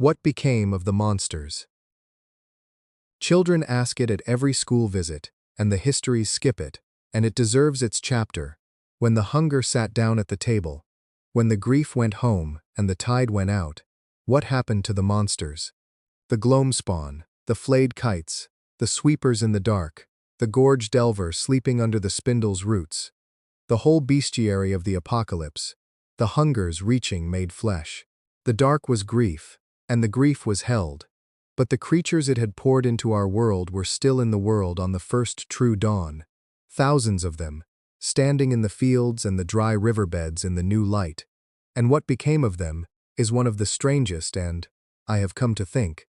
What became of the monsters? Children ask it at every school visit, and the histories skip it, and it deserves its chapter. When the hunger sat down at the table, when the grief went home and the tide went out, what happened to the monsters? The gloamspawn, the flayed kites, the sweepers in the dark, the gorge delver sleeping under the spindle's roots, the whole bestiary of the apocalypse, the hungers reaching made flesh. The dark was grief, and the grief was held, but the creatures it had poured into our world were still in the world on the first true dawn, thousands of them, standing in the fields and the dry riverbeds in the new light. And what became of them is one of the strangest and, I have come to think,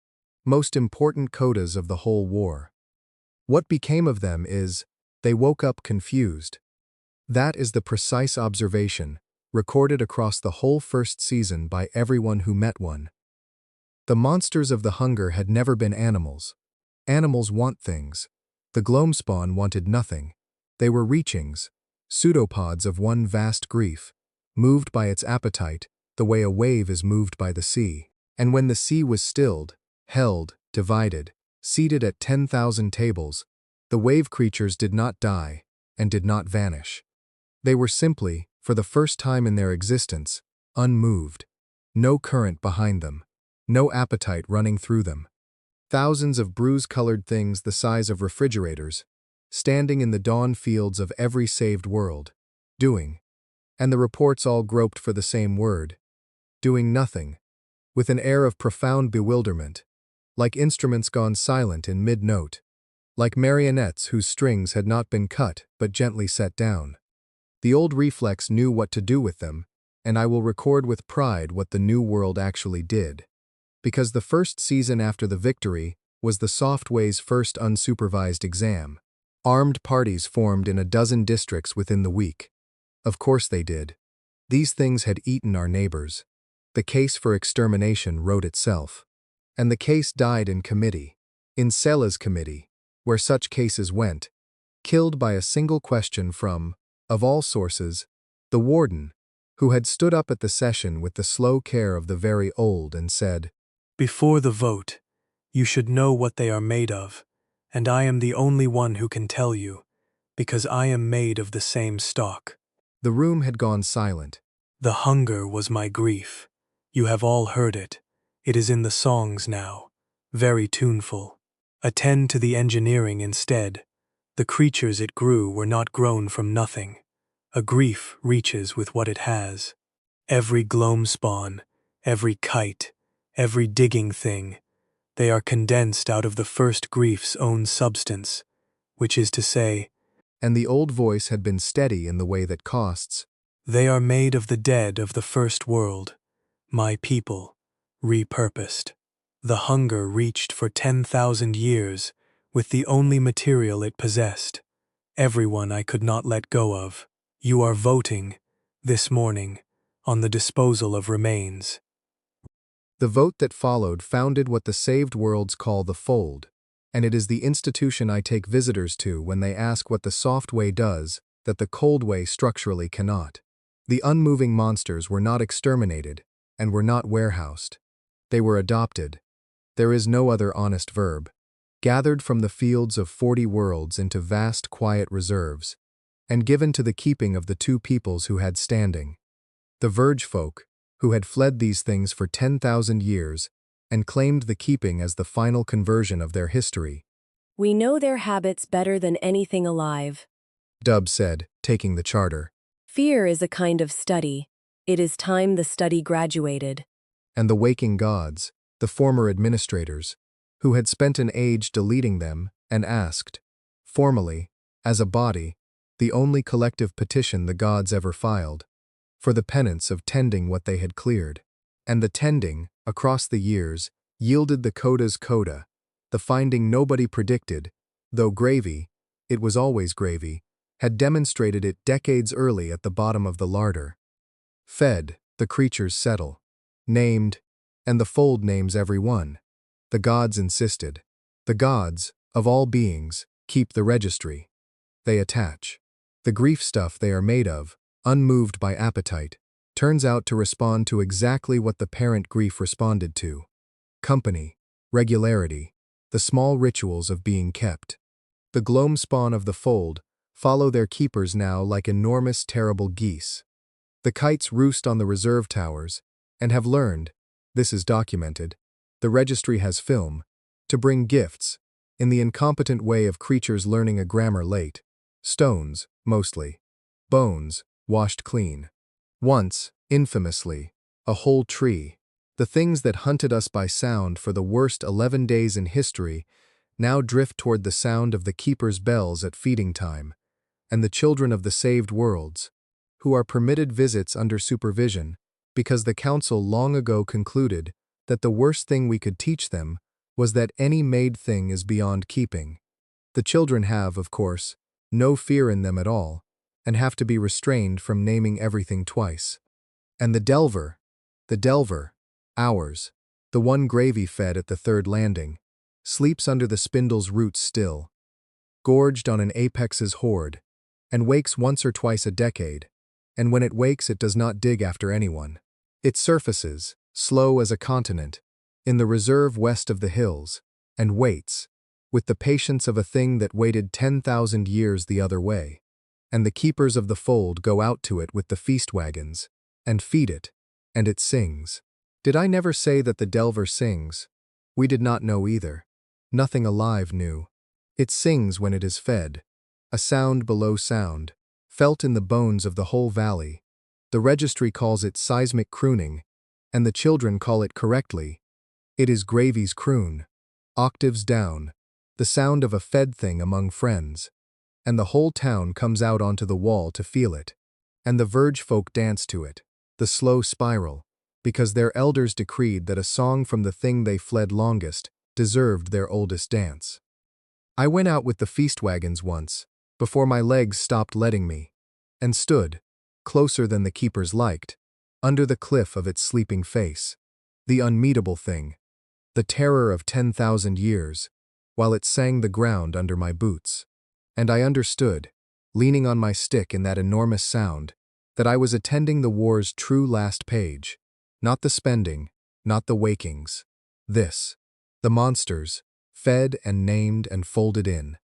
most important codas of the whole war. What became of them is, they woke up confused. That is the precise observation, recorded across the whole first season by everyone who met one. The monsters of the hunger had never been animals. Animals want things. The gloamspawn wanted nothing. They were reachings, pseudopods of one vast grief, moved by its appetite, the way a wave is moved by the sea. And when the sea was stilled, held, divided, seated at 10,000 tables, the wave creatures did not die and did not vanish. They were simply, for the first time in their existence, unmoved, no current behind them, no appetite running through them. Thousands of bruise-colored things the size of refrigerators, standing in the dawn fields of every saved world, doing, and the reports all groped for the same word, doing nothing, with an air of profound bewilderment, like instruments gone silent in mid-note, like marionettes whose strings had not been cut but gently set down. The old reflex knew what to do with them, and I will record with pride what the new world actually did. Because the first season after the victory was the Softway's first unsupervised exam. Armed parties formed in a dozen districts within the week. Of course they did. These things had eaten our neighbors. The case for extermination wrote itself. And the case died in committee, in Sela's committee, where such cases went, killed by a single question from, of all sources, the warden, who had stood up at the session with the slow care of the very old and said, "Before the vote, you should know what they are made of, and I am the only one who can tell you, because I am made of the same stock." The room had gone silent. The hunger was my grief. You have all heard it. It is in the songs now, very tuneful. Attend to the engineering instead. The creatures it grew were not grown from nothing. A grief reaches with what it has. Every gloamspawn, every kite, every digging thing, they are condensed out of the first grief's own substance, which is to say, And the old voice had been steady in the way that costs. They are made of the dead of the first world, my people, repurposed. The hunger reached for 10,000 years with the only material it possessed, everyone I could not let go of. You are voting, this morning, on the disposal of remains. The vote that followed founded what the saved worlds call the Fold, and it is the institution I take visitors to when they ask what the soft way does that the cold way structurally cannot. The unmoving monsters were not exterminated and were not warehoused. They were adopted. There is no other honest verb. Gathered from the fields of 40 worlds into vast quiet reserves, and given to the keeping of the two peoples who had standing. The Verge folk, who had fled these things for 10,000 years and claimed the keeping as the final conversion of their history. We know their habits better than anything alive, Dub said, taking the charter. Fear is a kind of study. It is time the study graduated. And the waking gods, the former administrators, who had spent an age deleting them, and asked, formally, as a body, the only collective petition the gods ever filed, for the penance of tending what they had cleared. And the tending, across the years, yielded the coda's coda, the finding nobody predicted, though gravy, it was always gravy, had demonstrated it decades early at the bottom of the larder. Fed, the creatures settle. Named, and the Fold names every one. The gods insisted. The gods, of all beings, keep the registry. They attach. The grief stuff they are made of, unmoved by appetite, turns out to respond to exactly what the parent grief responded to. company, regularity, the small rituals of being kept. The gloam spawn of the fold follow their keepers now like enormous terrible geese. The kites roost on the reserve towers and have learned, this is documented, the registry has film, to bring gifts, in the incompetent way of creatures learning a grammar late. Stones, mostly. Bones, washed clean. Once, infamously, a whole tree. The things that hunted us by sound for the worst 11 days in history now drift toward the sound of the keeper's bells at feeding time, and the children of the saved worlds, who are permitted visits under supervision, because the council long ago concluded that the worst thing we could teach them was that any made thing is beyond keeping. The children have, of course, no fear in them at all, and have to be restrained from naming everything twice. And the delver, ours, the one gravy fed at the third landing, sleeps under the spindle's roots still, gorged on an apex's hoard, and wakes once or twice a decade, and when it wakes it does not dig after anyone. It surfaces, slow as a continent, in the reserve west of the hills, and waits, with the patience of a thing that waited 10,000 years the other way, and the keepers of the fold go out to it with the feast wagons, and feed it, and it sings. Did I never say that the delver sings? We did not know either. Nothing alive knew. It sings when it is fed, a sound below sound, felt in the bones of the whole valley. The registry calls it seismic crooning, and the children call it correctly. It is Gravy's croon, octaves down, the sound of a fed thing among friends, and the whole town comes out onto the wall to feel it, and the verge folk dance to it, the slow spiral, because their elders decreed that a song from the thing they fled longest deserved their oldest dance. I went out with the feast wagons once, before my legs stopped letting me, and stood, closer than the keepers liked, under the cliff of its sleeping face, the unmeetable thing, the terror of 10,000 years, while it sang the ground under my boots. And I understood, leaning on my stick in that enormous sound, that I was attending the war's true last page, not the spending, not the wakings. This, the monsters, fed and named and folded in.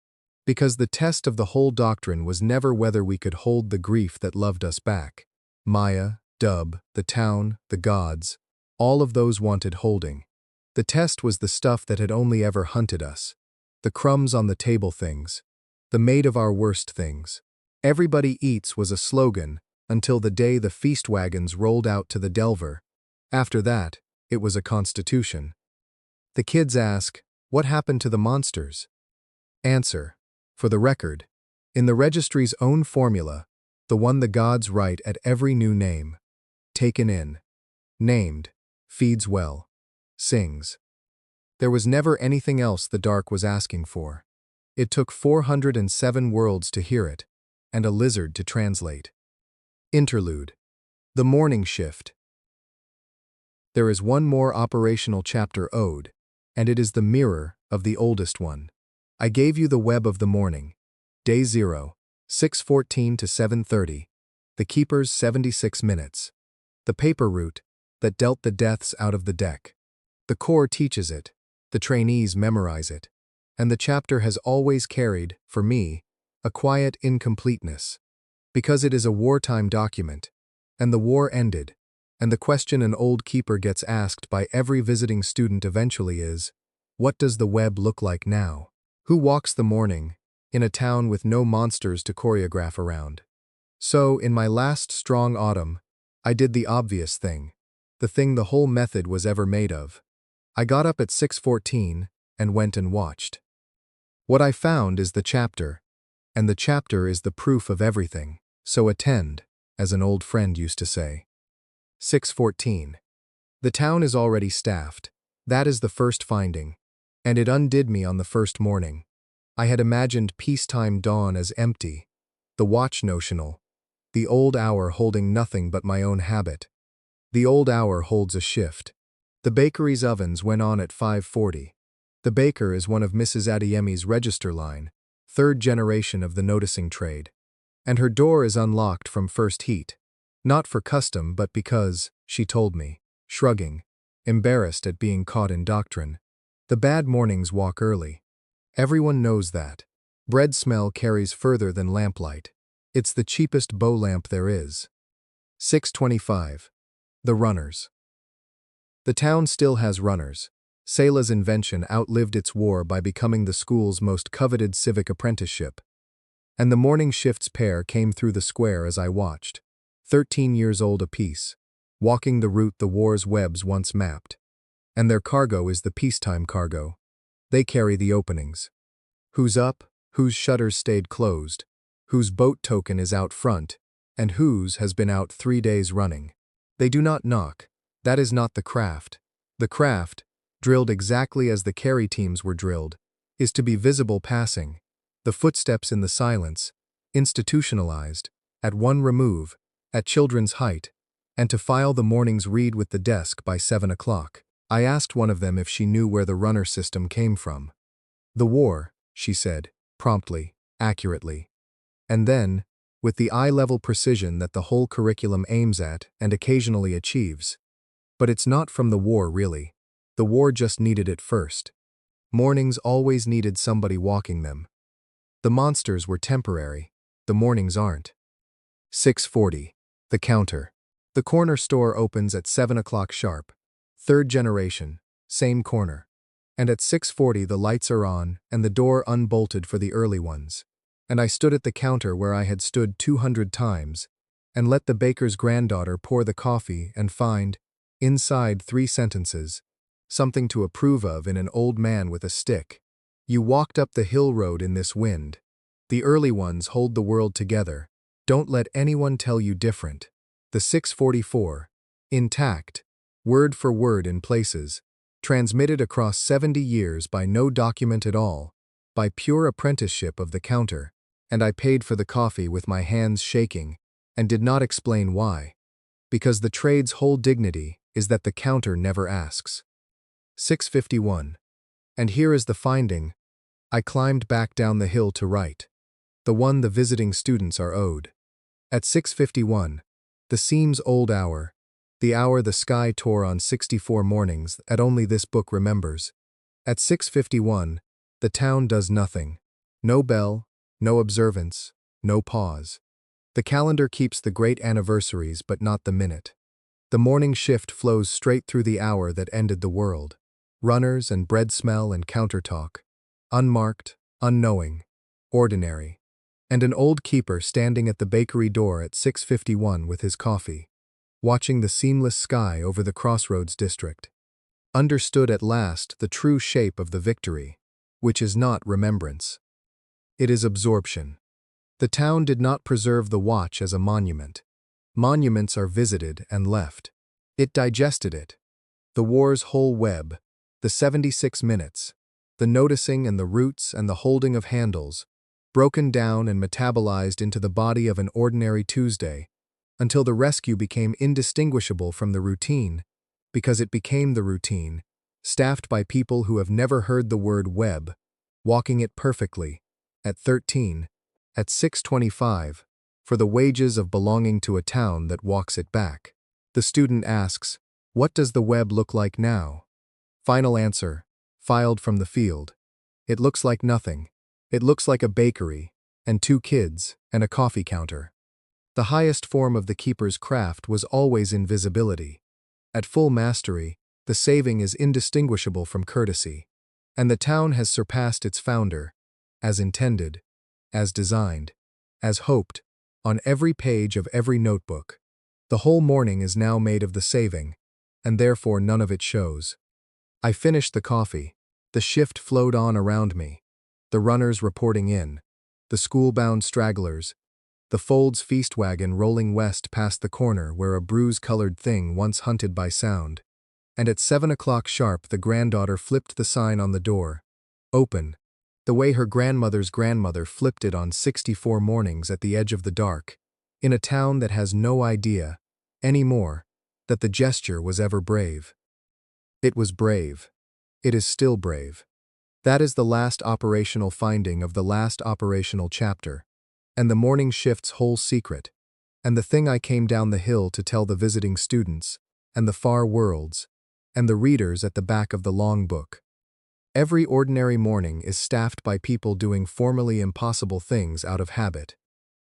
Because the test of the whole doctrine was never whether we could hold the grief that loved us back. Maya, Dub, the town, the gods, all of those wanted holding. The test was the stuff that had only ever hunted us. The crumbs on the table things. The made of our worst things. Everybody eats was a slogan until the day the feast wagons rolled out to the delver. After that, it was a constitution. The kids ask, what happened to the monsters? Answer, for the record, in the registry's own formula, the one the gods write at every new name. Taken in. Named. Feeds well. Sings. There was never anything else the dark was asking for. It took 407 worlds to hear it, and a lizard to translate. Interlude. The morning shift. There is one more operational chapter ode, and it is the mirror of the oldest one. I gave you the web of the morning. Day 0, 6:14 to 7:30. The keeper's 76 minutes. The paper route that dealt the deaths out of the deck. The Corps teaches it, the trainees memorize it, and the chapter has always carried, for me, a quiet incompleteness, because it is a wartime document, and the war ended, and the question an old keeper gets asked by every visiting student eventually is, what does the web look like now? Who walks the morning, in a town with no monsters to choreograph around? So, in my last strong autumn, I did the obvious thing, the thing the whole method was ever made of. I got up at 6:14 and went and watched. What I found is the chapter, and the chapter is the proof of everything, so attend, as an old friend used to say. 6:14. The town is already staffed. That is the first finding, and it undid me on the first morning. I had imagined peacetime dawn as empty, the watch notional, the old hour holding nothing but my own habit. The old hour holds a shift. The bakery's ovens went on at 5:40. The baker is one of Mrs. Adeyemi's register line, third generation of the noticing trade, and her door is unlocked from first heat, not for custom but because, she told me, shrugging, embarrassed at being caught in doctrine. The bad mornings walk early. Everyone knows that. Bread smell carries further than lamplight. It's the cheapest bow lamp there is. 625. The runners. The town still has runners. Sela's invention outlived its war by becoming the school's most coveted civic apprenticeship. And the morning shift's pair came through the square as I watched, 13 years old apiece, walking the route the war's webs once mapped. And their cargo is the peacetime cargo. They carry the openings. Who's up, whose shutters stayed closed, whose boat token is out front, and whose has been out 3 days running. They do not knock. That is not the craft. The craft, drilled exactly as the carry teams were drilled, is to be visible passing, the footsteps in the silence, institutionalized, at one remove, at children's height, and to file the morning's read with the desk by 7 o'clock. I asked one of them if she knew where the runner system came from. The war, she said, promptly, accurately. And then, with the eye-level precision that the whole curriculum aims at and occasionally achieves. But it's not from the war, really. The war just needed it first. Mornings always needed somebody walking them. The monsters were temporary. The mornings aren't. 640. The counter. The corner store opens at 7 o'clock sharp. Third generation, same corner. And at 6:40 the lights are on and the door unbolted for the early ones. And I stood at the counter where I had stood 200 times, and let the baker's granddaughter pour the coffee and find, inside 3 sentences, something to approve of in an old man with a stick. You walked up the hill road in this wind. The early ones hold the world together. Don't let anyone tell you different. The 644, intact, word for word in places, transmitted across 70 years by no document at all, by pure apprenticeship of the counter, and I paid for the coffee with my hands shaking, and did not explain why. Because the trade's whole dignity is that the counter never asks. 651. And here is the finding. I climbed back down the hill to write. The one the visiting students are owed. At 6:51, the seems old hour, the hour the sky tore on 64 mornings that only this book remembers. At 6:51, the town does nothing. No bell, no observance, no pause. The calendar keeps the great anniversaries but not the minute. The morning shift flows straight through the hour that ended the world. Runners and bread smell and counter talk. Unmarked, unknowing, ordinary. And an old keeper standing at the bakery door at 6:51 with his coffee, watching the seamless sky over the crossroads district. Understood at last the true shape of the victory, which is not remembrance. It is absorption. The town did not preserve the watch as a monument. Monuments are visited and left. It digested it. The war's whole web, the 76 minutes, the noticing and the roots and the holding of handles, broken down and metabolized into the body of an ordinary Tuesday, until the rescue became indistinguishable from the routine, because it became the routine, staffed by people who have never heard the word web, walking it perfectly, at 13, at 6:25, for the wages of belonging to a town that walks it back. The student asks, what does the web look like now? Final answer, filed from the field. It looks like nothing. It looks like a bakery, and 2 kids, and a coffee counter. The highest form of the keeper's craft was always invisibility. At full mastery, the saving is indistinguishable from courtesy, and the town has surpassed its founder, as intended, as designed, as hoped, on every page of every notebook. The whole morning is now made of the saving, and therefore none of it shows. I finished the coffee. The shift flowed on around me. The runners reporting in, the school-bound stragglers, the Folds feast wagon rolling west past the corner where a bruise-colored thing once hunted by sound. And at 7 o'clock sharp the granddaughter flipped the sign on the door. Open. The way her grandmother's grandmother flipped it on 64 mornings at the edge of the dark, in a town that has no idea, anymore, that the gesture was ever brave. It was brave. It is still brave. That is the last operational finding of the last operational chapter, and the morning shift's whole secret, and the thing I came down the hill to tell the visiting students, and the far worlds, and the readers at the back of the long book. Every ordinary morning is staffed by people doing formerly impossible things out of habit.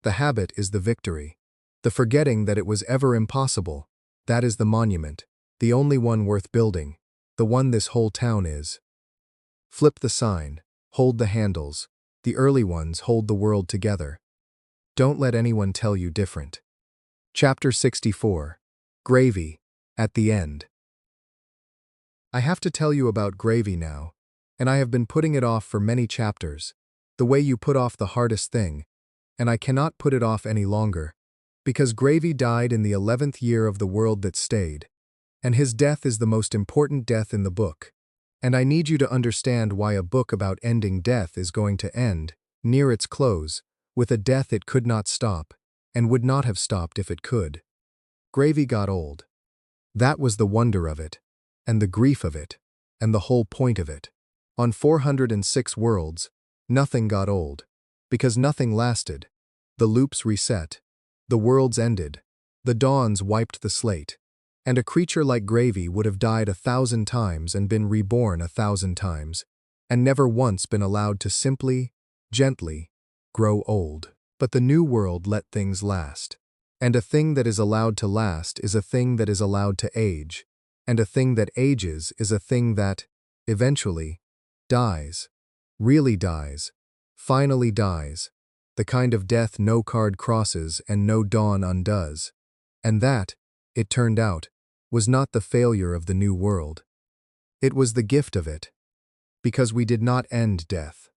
The habit is the victory. The forgetting that it was ever impossible, that is the monument, the only one worth building, the one this whole town is. Flip the sign, hold the handles, the early ones hold the world together. Don't let anyone tell you different. Chapter 64. Gravy, at the end. I have to tell you about gravy now, and I have been putting it off for many chapters, the way you put off the hardest thing, and I cannot put it off any longer, because Gravy died in the 11th year of the world that stayed, and his death is the most important death in the book, and I need you to understand why a book about ending death is going to end, near its close, with a death it could not stop, and would not have stopped if it could. Gravy got old. That was the wonder of it, and the grief of it, and the whole point of it. On 406 worlds, nothing got old, because nothing lasted. The loops reset. The worlds ended. The dawns wiped the slate. And a creature like Gravy would have died 1,000 times and been reborn 1,000 times, and never once been allowed to simply, gently, grow old. But the new world let things last. And a thing that is allowed to last is a thing that is allowed to age, and a thing that ages is a thing that, eventually, dies. Really dies. Finally dies. The kind of death no card crosses and no dawn undoes. And that, it turned out, was not the failure of the new world. It was the gift of it. Because we did not end death.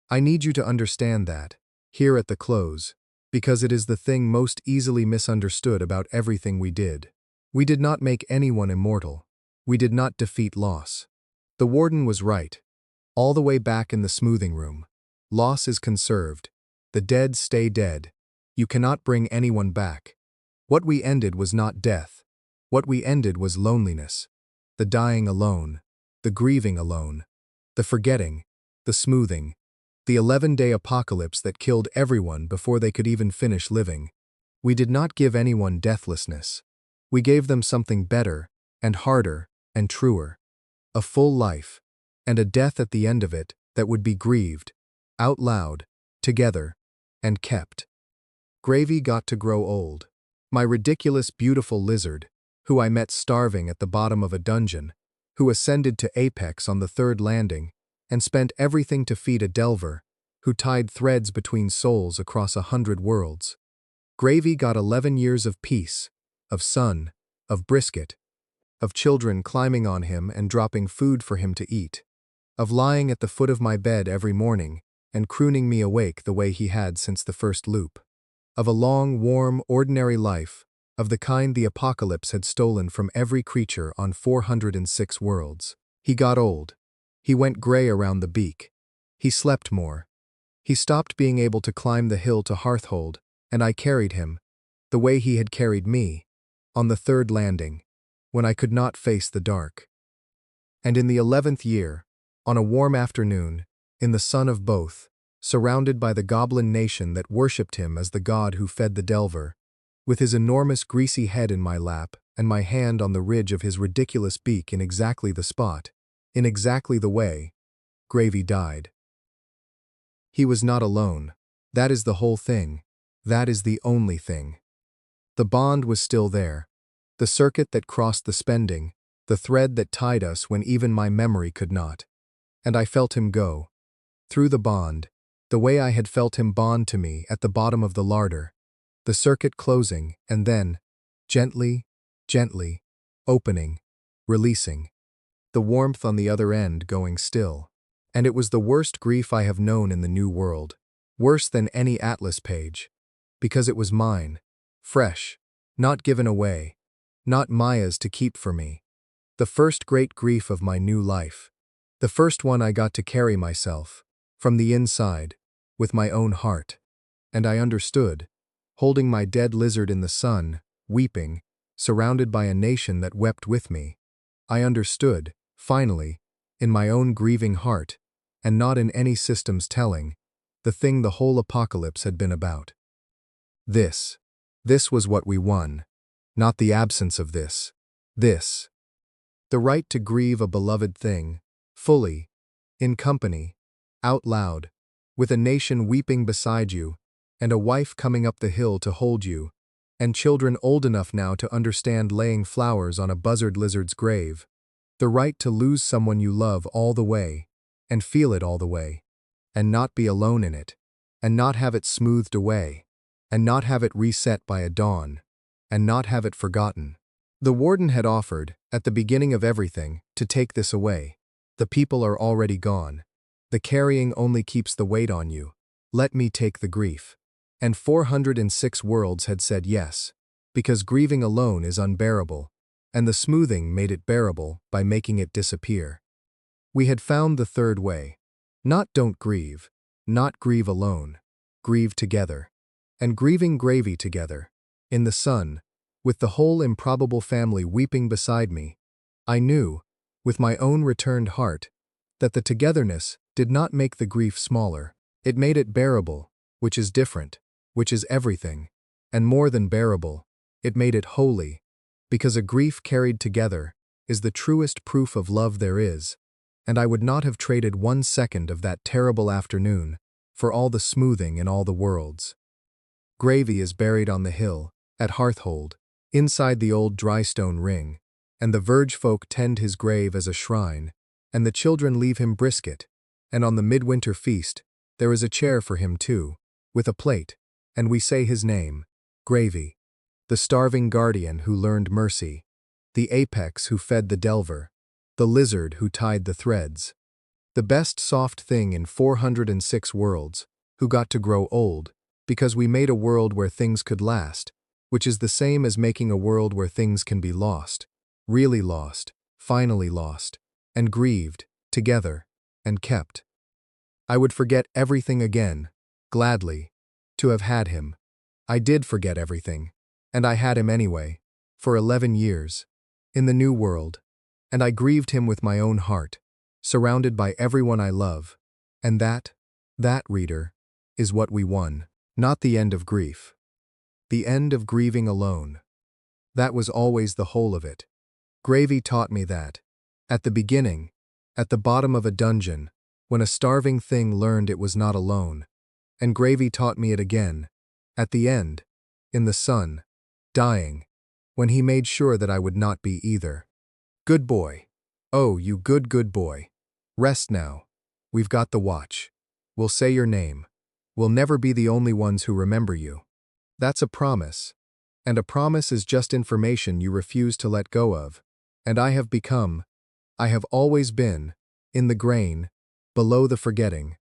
I need you to understand that, here at the close, because it is the thing most easily misunderstood about everything we did. We did not make anyone immortal. We did not defeat loss. The warden was right. All the way back in the smoothing room. Loss is conserved. The dead stay dead. You cannot bring anyone back. What we ended was not death. What we ended was loneliness. The dying alone. The grieving alone. The forgetting. The smoothing. The 11-day apocalypse that killed everyone before they could even finish living. We did not give anyone deathlessness. We gave them something better, and harder, and truer. A full life. And a death at the end of it that would be grieved, out loud, together, and kept. Gravy got to grow old. My ridiculous, beautiful lizard, who I met starving at the bottom of a dungeon, who ascended to apex on the third landing, and spent everything to feed a delver, who tied threads between souls across 100 worlds. Gravy got 11 years of peace, of sun, of brisket, of children climbing on him and dropping food for him to eat, of lying at the foot of my bed every morning and crooning me awake the way he had since the first loop, of a long, warm, ordinary life, of the kind the apocalypse had stolen from every creature on 406 worlds. He got old. He went gray around the beak. He slept more. He stopped being able to climb the hill to Hearthhold, and I carried him, the way he had carried me, on the third landing, when I could not face the dark. And in the 11th year, on a warm afternoon, in the sun of both, surrounded by the goblin nation that worshipped him as the god who fed the delver, with his enormous greasy head in my lap and my hand on the ridge of his ridiculous beak in exactly the spot, in exactly the way, Gravy died. He was not alone. That is the whole thing. That is the only thing. The bond was still there. The circuit that crossed the spending, the thread that tied us when even my memory could not. And I felt him go. Through the bond, the way I had felt him bond to me at the bottom of the larder, the circuit closing and then, gently, gently, opening, releasing. The warmth on the other end going still. And it was the worst grief I have known in the new world, worse than any atlas page, because it was mine, fresh, not given away, not Maya's to keep for me. The first great grief of my new life. The first one I got to carry myself, from the inside, with my own heart. And I understood, holding my dead lizard in the sun, weeping, surrounded by a nation that wept with me. I understood, finally, in my own grieving heart, and not in any system's telling, the thing the whole apocalypse had been about. This was what we won, not the absence of this. This. The right to grieve a beloved thing, fully, in company, out loud, with a nation weeping beside you, and a wife coming up the hill to hold you, and children old enough now to understand laying flowers on a buzzard lizard's grave. The right to lose someone you love all the way, and feel it all the way, and not be alone in it, and not have it smoothed away, and not have it reset by a dawn, and not have it forgotten. The warden had offered, at the beginning of everything, to take this away. The people are already gone. The carrying only keeps the weight on you. Let me take the grief. And 406 worlds had said yes, because grieving alone is unbearable, and the smoothing made it bearable by making it disappear. We had found the third way. Not don't grieve, not grieve alone, grieve together. And grieving gravy together, in the sun, with the whole improbable family weeping beside me, I knew, with my own returned heart, that the togetherness did not make the grief smaller. It made it bearable, which is different, which is everything, and more than bearable, it made it holy, because a grief carried together is the truest proof of love there is, and I would not have traded 1 second of that terrible afternoon for all the smoothing in all the worlds. Gravy is buried on the hill, at Hearthhold, inside the old dry stone ring, and the verge folk tend his grave as a shrine, and the children leave him brisket, and on the midwinter feast there is a chair for him too, with a plate, and we say his name, Gravy, the starving guardian who learned mercy, the apex who fed the delver, the lizard who tied the threads, the best soft thing in 406 worlds, who got to grow old, because we made a world where things could last, which is the same as making a world where things can be lost, really lost, finally lost, and grieved, together, and kept. I would forget everything again, gladly, to have had him. I did forget everything, and I had him anyway, for 11 years, in the new world, and I grieved him with my own heart, surrounded by everyone I love, and that, reader, is what we won. Not the end of grief. The end of grieving alone. That was always the whole of it. Gravy taught me that. At the beginning, at the bottom of a dungeon, when a starving thing learned it was not alone. And Gravy taught me it again, at the end, in the sun, dying, when he made sure that I would not be either. Good boy. Oh, you good boy. Rest now. We've got the watch. We'll say your name. We'll never be the only ones who remember you. That's a promise. And a promise is just information you refuse to let go of. And I have always been, in the grain, below the forgetting,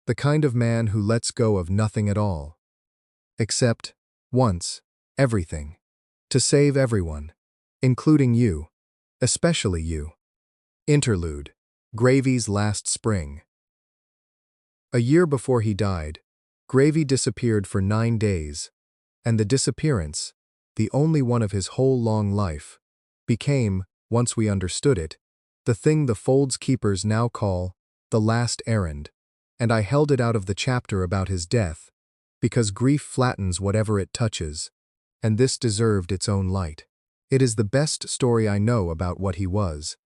the kind of man who lets go of nothing at all. Except, once, everything. To save everyone. Including you. Especially you. Interlude. Gravy's last spring. A year before he died, Gravy disappeared for 9 days, and the disappearance, the only one of his whole long life, became, once we understood it, the thing the Fold's keepers now call the last errand, and I held it out of the chapter about his death, because grief flattens whatever it touches, and this deserved its own light. It is the best story I know about what he was,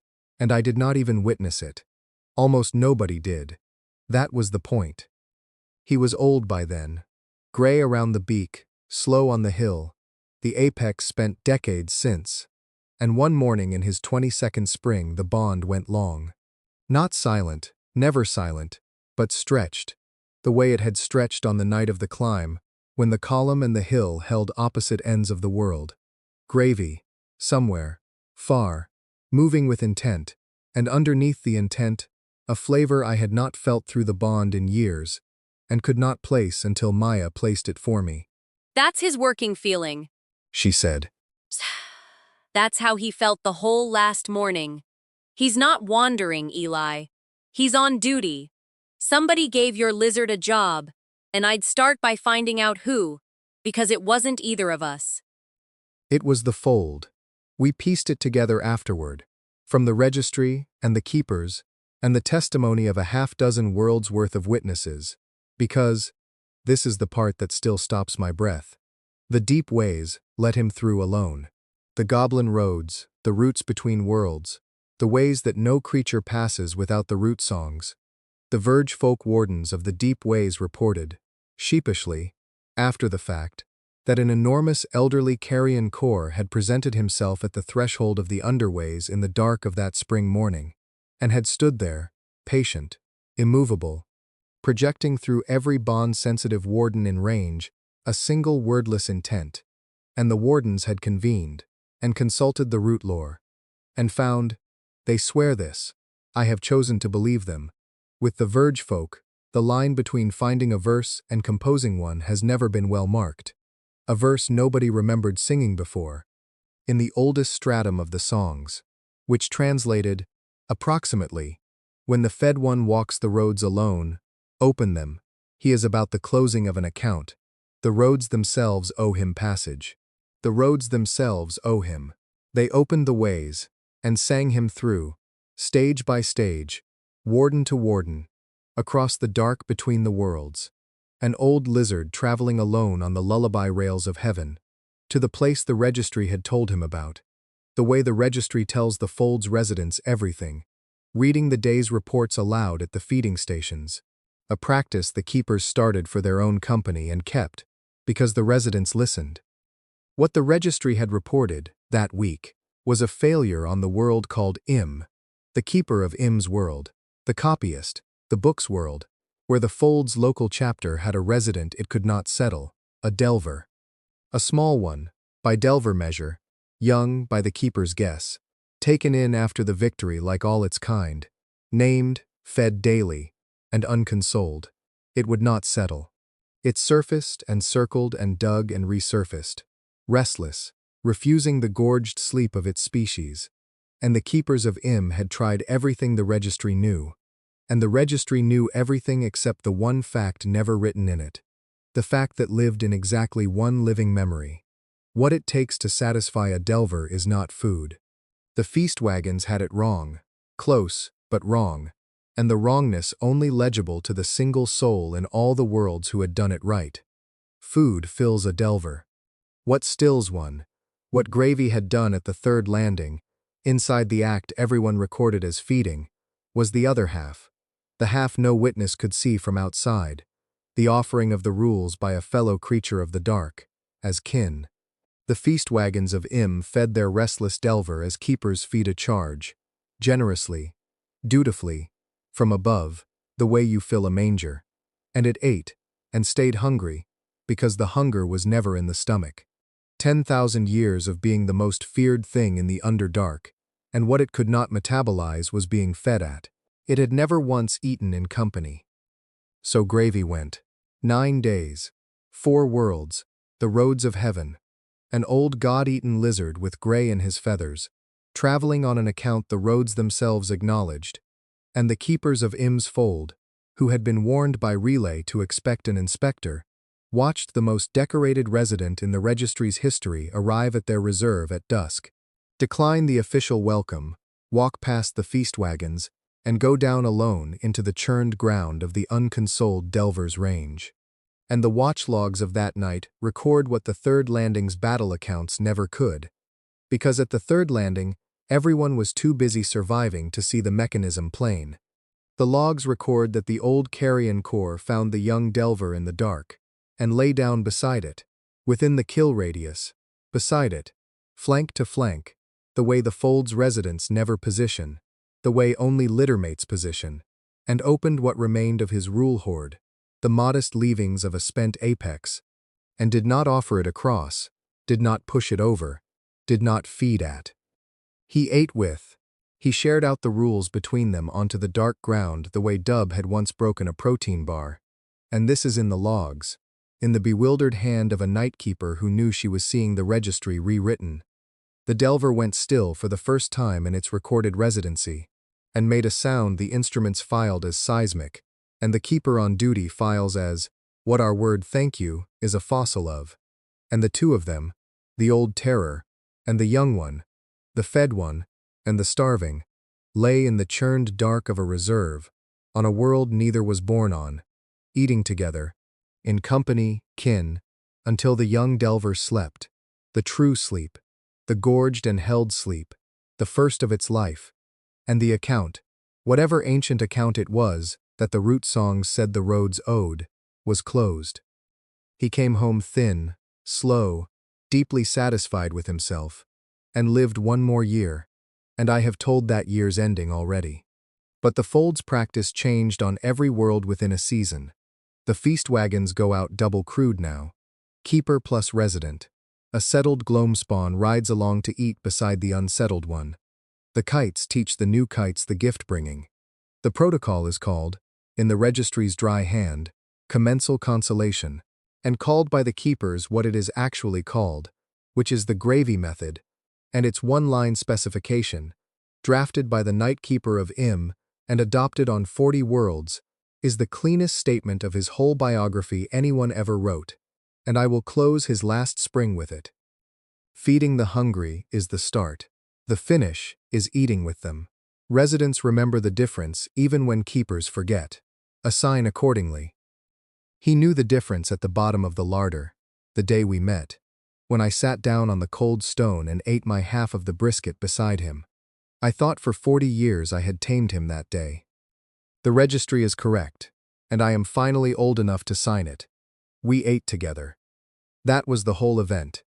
and I did not even witness it. Almost nobody did. That was the point. He was old by then, gray around the beak, slow on the hill, the apex spent decades since, and one morning in his 22nd spring the bond went long. Not silent, never silent, but stretched, the way it had stretched on the night of the climb, when the column and the hill held opposite ends of the world. Gravy, somewhere, far, moving with intent, and underneath the intent, a flavor I had not felt through the bond in years, and could not place until Maya placed it for me. That's his working feeling, She said. That's how he felt the whole last morning. He's not wandering, Eli. He's on duty. Somebody gave your lizard a job, and I'd start by finding out who, because it wasn't either of us. It was the Fold. We pieced it together afterward, from the registry and the keepers and the testimony of a half-dozen worlds' worth of witnesses, because, this is the part that still stops my breath, the deep ways let him through alone. The goblin roads, the routes between worlds, the ways that no creature passes without the root songs. The Verge folk wardens of the deep ways reported, sheepishly, after the fact, that an enormous elderly carrion core had presented himself at the threshold of the underways in the dark of that spring morning, and had stood there, patient, immovable, projecting through every bond-sensitive warden in range a single wordless intent, and the wardens had convened, and consulted the root lore, and found, they swear this, I have chosen to believe them, with the Verge folk, the line between finding a verse and composing one has never been well marked. A verse nobody remembered singing before, in the oldest stratum of the songs, which translated, approximately, when the fed one walks the roads alone, open them, he is about the closing of an account. The roads themselves owe him passage. The roads themselves owe him. They opened the ways, and sang him through, stage by stage, warden to warden, across the dark between the worlds, an old lizard traveling alone on the lullaby rails of heaven, to the place the registry had told him about, the way the registry tells the fold's residents everything, reading the day's reports aloud at the feeding stations, a practice the keepers started for their own company and kept, because the residents listened. What the registry had reported, that week, was a failure on the world called Im, the keeper of Im's world, the copyist, the book's world, where the fold's local chapter had a resident it could not settle, a delver. A small one, by delver measure, young by the keeper's guess, taken in after the victory like all its kind, named, fed daily, and unconsoled. It would not settle. It surfaced and circled and dug and resurfaced, restless, refusing the gorged sleep of its species. And the keepers of Im had tried everything the registry knew, and the registry knew everything except the one fact never written in it, the fact that lived in exactly one living memory. What it takes to satisfy a delver is not food. The feast wagons had it wrong, close, but wrong, and the wrongness only legible to the single soul in all the worlds who had done it right. Food fills a delver. What stills one, what Gravy had done at the third landing, inside the act everyone recorded as feeding, was the other half, the half no witness could see from outside, the offering of the rules by a fellow creature of the dark, as kin. The feast wagons of Im fed their restless delver as keepers feed a charge, generously, dutifully, from above, the way you fill a manger. And it ate, and stayed hungry, because the hunger was never in the stomach. 10,000 years of being the most feared thing in the underdark, and what it could not metabolize was being fed at. It had never once eaten in company. So Gravy went. 9 days, 4 worlds, the roads of heaven, an old god-eaten lizard with gray in his feathers, traveling on an account the roads themselves acknowledged, and the keepers of Im's fold, who had been warned by relay to expect an inspector, watched the most decorated resident in the registry's history arrive at their reserve at dusk, decline the official welcome, walk past the feast wagons, and go down alone into the churned ground of the unconsoled Delver's range. And the watch logs of that night record what the third landing's battle accounts never could, because at the third landing, everyone was too busy surviving to see the mechanism plain. The logs record that the old carrion core found the young Delver in the dark, and lay down beside it, within the kill radius, beside it, flank to flank, the way the fold's residents never position, the way only littermates position, and opened what remained of his rule hoard, the modest leavings of a spent apex, and did not offer it across, did not push it over, did not feed at. He ate with, he shared out the rules between them onto the dark ground the way Dub had once broken a protein bar, and this is in the logs, in the bewildered hand of a nightkeeper who knew she was seeing the registry rewritten. The Delver went still for the first time in its recorded residency, and made a sound the instruments filed as seismic, and the keeper on duty files as, what our word thank you is a fossil of. And the two of them, the old terror, and the young one, the fed one, and the starving, lay in the churned dark of a reserve, on a world neither was born on, eating together, in company, kin, until the young Delver slept, the true sleep, the gorged and held sleep, the first of its life, And the account, whatever ancient account it was that the root songs said the roads owed, was closed. He came home thin, slow, deeply satisfied with himself, and lived one more year, and I have told that year's ending already. But the Folds practice changed on every world within a season. The feast wagons go out double crewed now. Keeper plus resident. A settled gloamspawn rides along to eat beside the unsettled one. The kites teach the new kites the gift-bringing. The protocol is called, in the registry's dry hand, commensal consolation, and called by the keepers what it is actually called, which is the gravy method, and its one-line specification, drafted by the Night Keeper of Im and adopted on 40 worlds, is the cleanest statement of his whole biography anyone ever wrote, and I will close his last spring with it. Feeding the hungry is the start. The finish is eating with them. Residents remember the difference even when keepers forget. Assign accordingly. He knew the difference at the bottom of the larder, the day we met, when I sat down on the cold stone and ate my half of the brisket beside him. I thought for 40 years I had tamed him that day. The registry is correct, and I am finally old enough to sign it. We ate together. That was the whole event.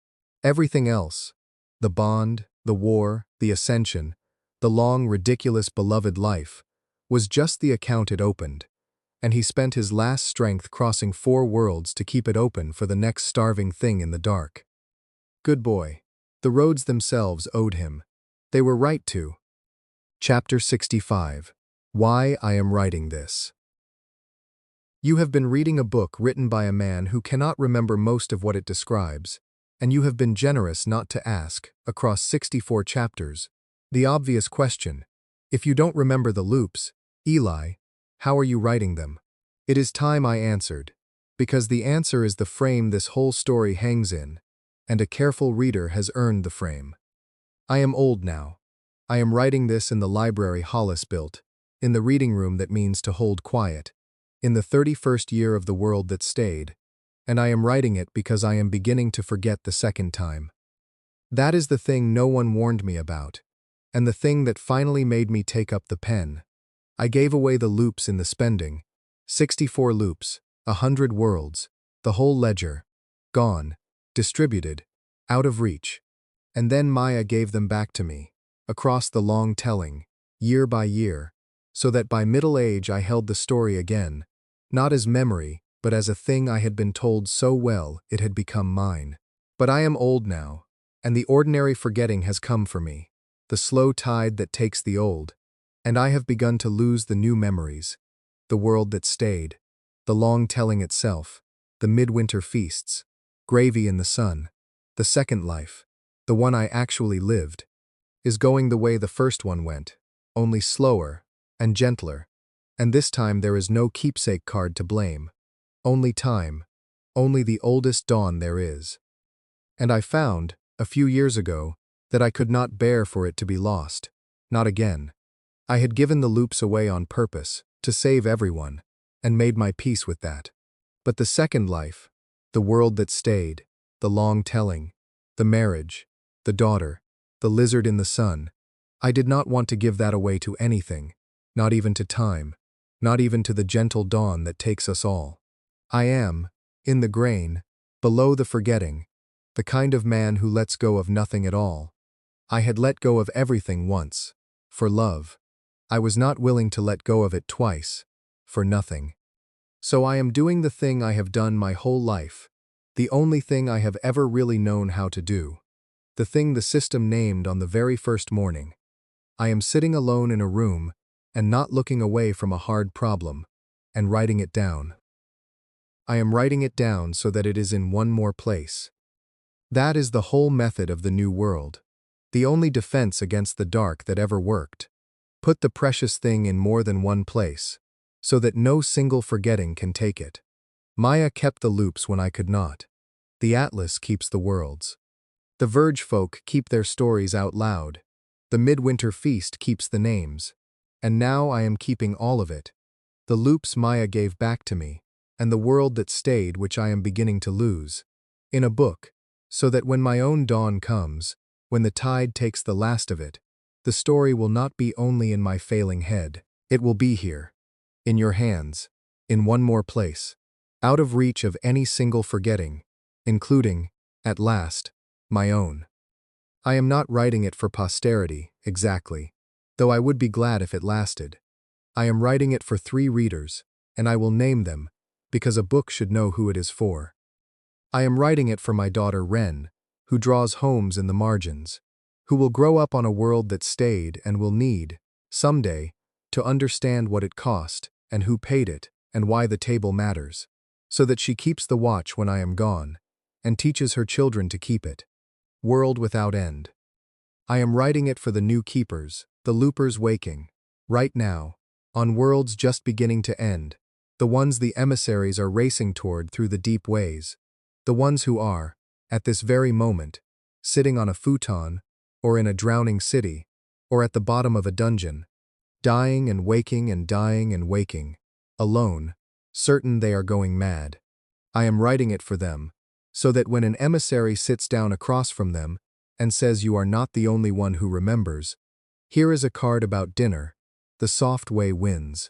Everything else, the bond, the war, the ascension, the long, ridiculous, beloved life, was just the account it opened, and he spent his last strength crossing 4 worlds to keep it open for the next starving thing in the dark. Good boy. The roads themselves owed him. They were right to. Chapter 65. Why I am writing this. You have been reading a book written by a man who cannot remember most of what it describes, and you have been generous not to ask, across 64 chapters, the obvious question: if you don't remember the loops, Eli, how are you writing them? It is time I answered, because the answer is the frame this whole story hangs in, and a careful reader has earned the frame. I am old now. I am writing this in the library Hollis built, in the reading room that means to hold quiet, in the 31st year of the world that stayed, and I am writing it because I am beginning to forget the second time. That is the thing no one warned me about, and the thing that finally made me take up the pen. I gave away the loops in the spending. 64 loops, 100 worlds, the whole ledger, gone, distributed, out of reach. And then Maya gave them back to me, across the long telling, year by year, so that by middle age I held the story again, not as memory, but as a thing I had been told so well it had become mine. But I am old now, and the ordinary forgetting has come for me, the slow tide that takes the old, and I have begun to lose the new memories, the world that stayed, the long telling itself, the midwinter feasts, gravy in the sun, the second life, the one I actually lived, is going the way the first one went, only slower and gentler, and this time there is no keepsake card to blame, only time, only the oldest dawn there is. And I found, a few years ago, that I could not bear for it to be lost, not again. I had given the loops away on purpose, to save everyone, and made my peace with that. But the second life, the world that stayed, the long telling, the marriage, the daughter, the lizard in the sun, I did not want to give that away to anything, not even to time, not even to the gentle dawn that takes us all. I am, in the grain, below the forgetting, the kind of man who lets go of nothing at all. I had let go of everything once, for love. I was not willing to let go of it twice, for nothing. So I am doing the thing I have done my whole life, the only thing I have ever really known how to do, the thing the system named on the very first morning. I am sitting alone in a room and not looking away from a hard problem, and writing it down. I am writing it down so that it is in one more place. That is the whole method of the new world, the only defense against the dark that ever worked. Put the precious thing in more than one place, so that no single forgetting can take it. Maya kept the loops when I could not. The Atlas keeps the worlds. The Verge folk keep their stories out loud. The Midwinter Feast keeps the names. And now I am keeping all of it. The loops Maya gave back to me, and the world that stayed which I am beginning to lose. In a book, so that when my own dawn comes, when the tide takes the last of it, The story will not be only in my failing head. It will be here, in your hands, in one more place, out of reach of any single forgetting, including, at last, my own. I am not writing it for posterity, exactly, though I would be glad if it lasted. I am writing it for 3 readers, and I will name them, because a book should know who it is for. I am writing it for my daughter Ren, who draws homes in the margins, who will grow up on a world that stayed and will need, someday, to understand what it cost, and who paid it, and why the table matters, so that she keeps the watch when I am gone, and teaches her children to keep it. World without end. I am writing it for the new keepers, the loopers waking, right now, on worlds just beginning to end, the ones the emissaries are racing toward through the deep ways, the ones who are, at this very moment, sitting on a futon, or in a drowning city, or at the bottom of a dungeon, dying and waking and dying and waking, alone, certain they are going mad. I am writing it for them, so that when an emissary sits down across from them and says you are not the only one who remembers, here is a card about dinner, the soft way wins.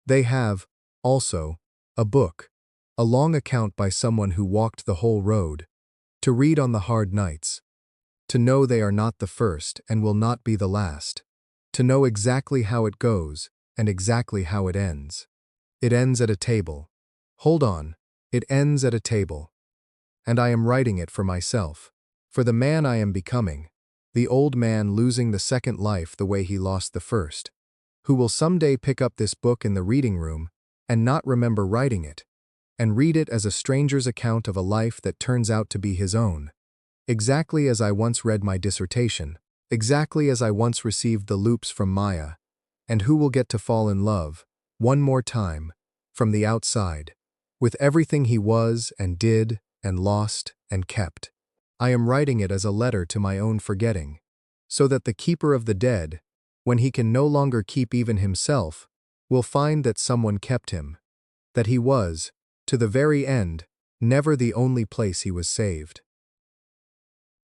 They have, also, a book, a long account by someone who walked the whole road, to read on the hard nights, to know they are not the first and will not be the last, to know exactly how it goes and exactly how it ends. It ends at a table. Hold on, it ends at a table. And I am writing it for myself, for the man I am becoming, the old man losing the second life the way he lost the first, who will someday pick up this book in the reading room and not remember writing it, and read it as a stranger's account of a life that turns out to be his own. Exactly as I once read my dissertation, exactly as I once received the loops from Maya, and who will get to fall in love, one more time, from the outside, with everything he was and did and lost and kept. I am writing it as a letter to my own forgetting, so that the keeper of the dead, when he can no longer keep even himself, will find that someone kept him, that he was, to the very end, never the only place he was saved.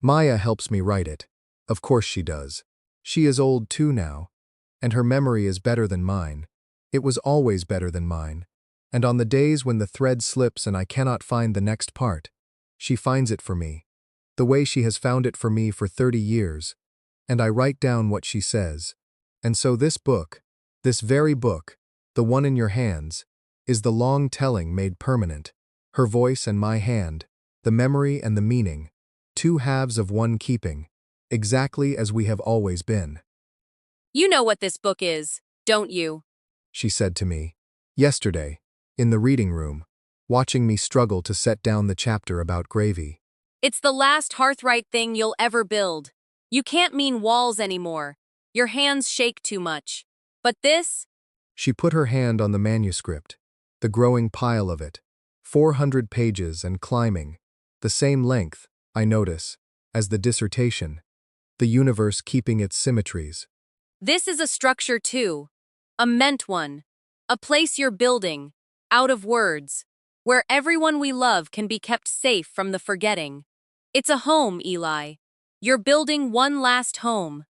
Maya helps me write it. Of course she does. She is old too now, and her memory is better than mine. It was always better than mine. And on the days when the thread slips and I cannot find the next part, she finds it for me, the way she has found it for me for 30 years, and I write down what she says. And so this book, this very book, the one in your hands, is the long telling made permanent, her voice and my hand, the memory and the meaning, 2 halves of one keeping, exactly as we have always been. You know what this book is, don't you? She said to me, yesterday, in the reading room, watching me struggle to set down the chapter about gravy. It's the last hearthrite thing you'll ever build. You can't mean walls anymore. Your hands shake too much. But this? She put her hand on the manuscript, the growing pile of it, 400 pages and climbing, the same length, I notice, as the dissertation, the universe keeping its symmetries. This is a structure too. A meant one. A place you're building, out of words, where everyone we love can be kept safe from the forgetting. It's a home, Eli. You're building one last home.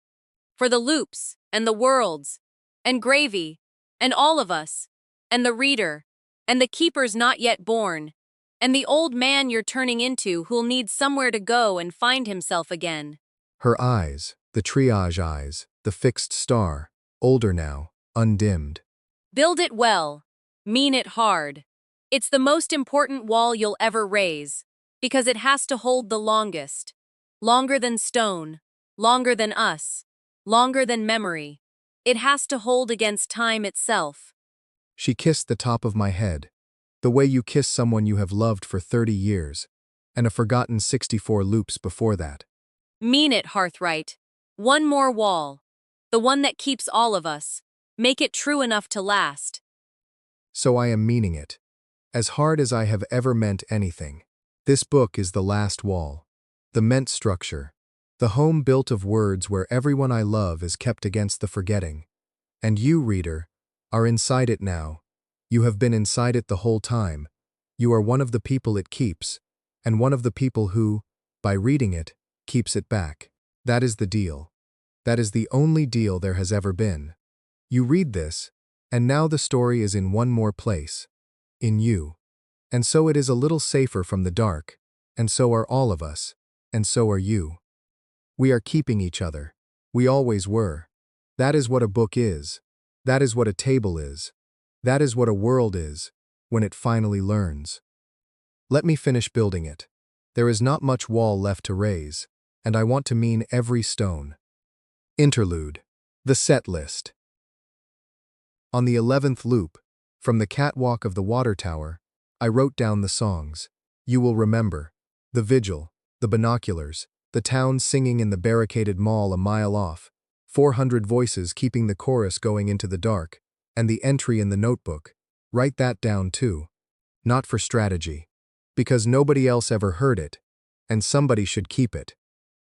For the loops, and the worlds, and gravy, and all of us, and the reader, and the keepers not yet born, and the old man you're turning into who'll need somewhere to go and find himself again. Her eyes, the triage eyes, the fixed star, older now, undimmed. Build it well. Mean it hard. It's the most important wall you'll ever raise, because it has to hold the longest. Longer than stone, longer than us, longer than memory. It has to hold against time itself. She kissed the top of my head, the way you kiss someone you have loved for 30 years, and a forgotten 64 loops before that. Mean it, Hearthright. One more wall. The one that keeps all of us. Make it true enough to last. So I am meaning it. As hard as I have ever meant anything. This book is the last wall. The meant structure. The home built of words where everyone I love is kept against the forgetting. And you, reader, are inside it now. You have been inside it the whole time. You are one of the people it keeps, and one of the people who, by reading it, keeps it back. That is the deal. That is the only deal there has ever been. You read this, and now the story is in one more place. In you. And so it is a little safer from the dark, and so are all of us, and so are you. We are keeping each other. We always were. That is what a book is. That is what a table is. That is what a world is, when it finally learns. Let me finish building it. There is not much wall left to raise, and I want to mean every stone. Interlude. The set list. On the 11th loop, from the catwalk of the water tower, I wrote down the songs. You will remember. The vigil, the binoculars, the town singing in the barricaded mall a mile off, 400 voices keeping the chorus going into the dark, and the entry in the notebook. Write that down too. Not for strategy. Because nobody else ever heard it, and somebody should keep it.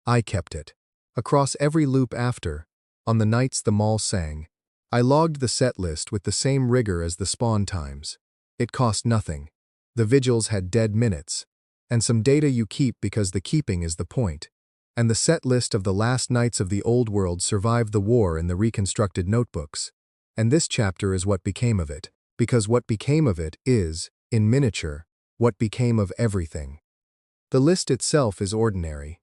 I kept it. Across every loop after, on the nights the mall sang, I logged the set list with the same rigor as the spawn times. It cost nothing. The vigils had dead minutes, and some data you keep because the keeping is the point. And the set list of the last nights of the old world survived the war in the reconstructed notebooks. And this chapter is what became of it, because what became of it is, in miniature, what became of everything. The list itself is ordinary,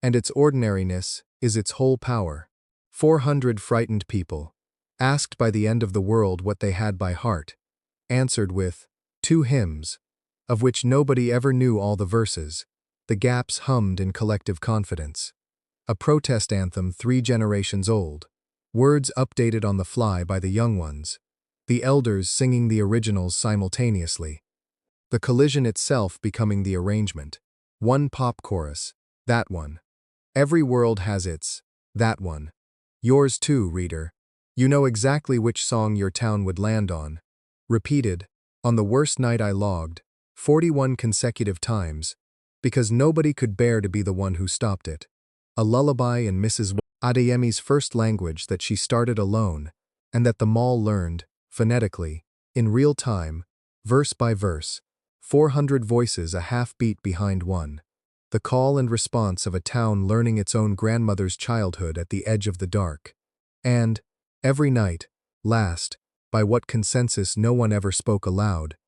and its ordinariness is its whole power. 400 frightened people, asked by the end of the world what they had by heart, answered with 2 hymns, of which nobody ever knew all the verses. The gaps hummed in collective confidence. A protest anthem 3 generations old, words updated on the fly by the young ones, the elders singing the originals simultaneously. The collision itself becoming the arrangement. 1 pop chorus, that one. Every world has its, that one. Yours too, reader. You know exactly which song your town would land on. Repeated, on the worst night I logged, 41 consecutive times, because nobody could bear to be the one who stopped it. A lullaby in Mrs. Adeyemi's first language that she started alone, and that the mall learned, phonetically, in real time, verse by verse. 400 voices a half beat behind one. The call and response of a town learning its own grandmother's childhood at the edge of the dark. And, every night, last, by what consensus no one ever spoke aloud,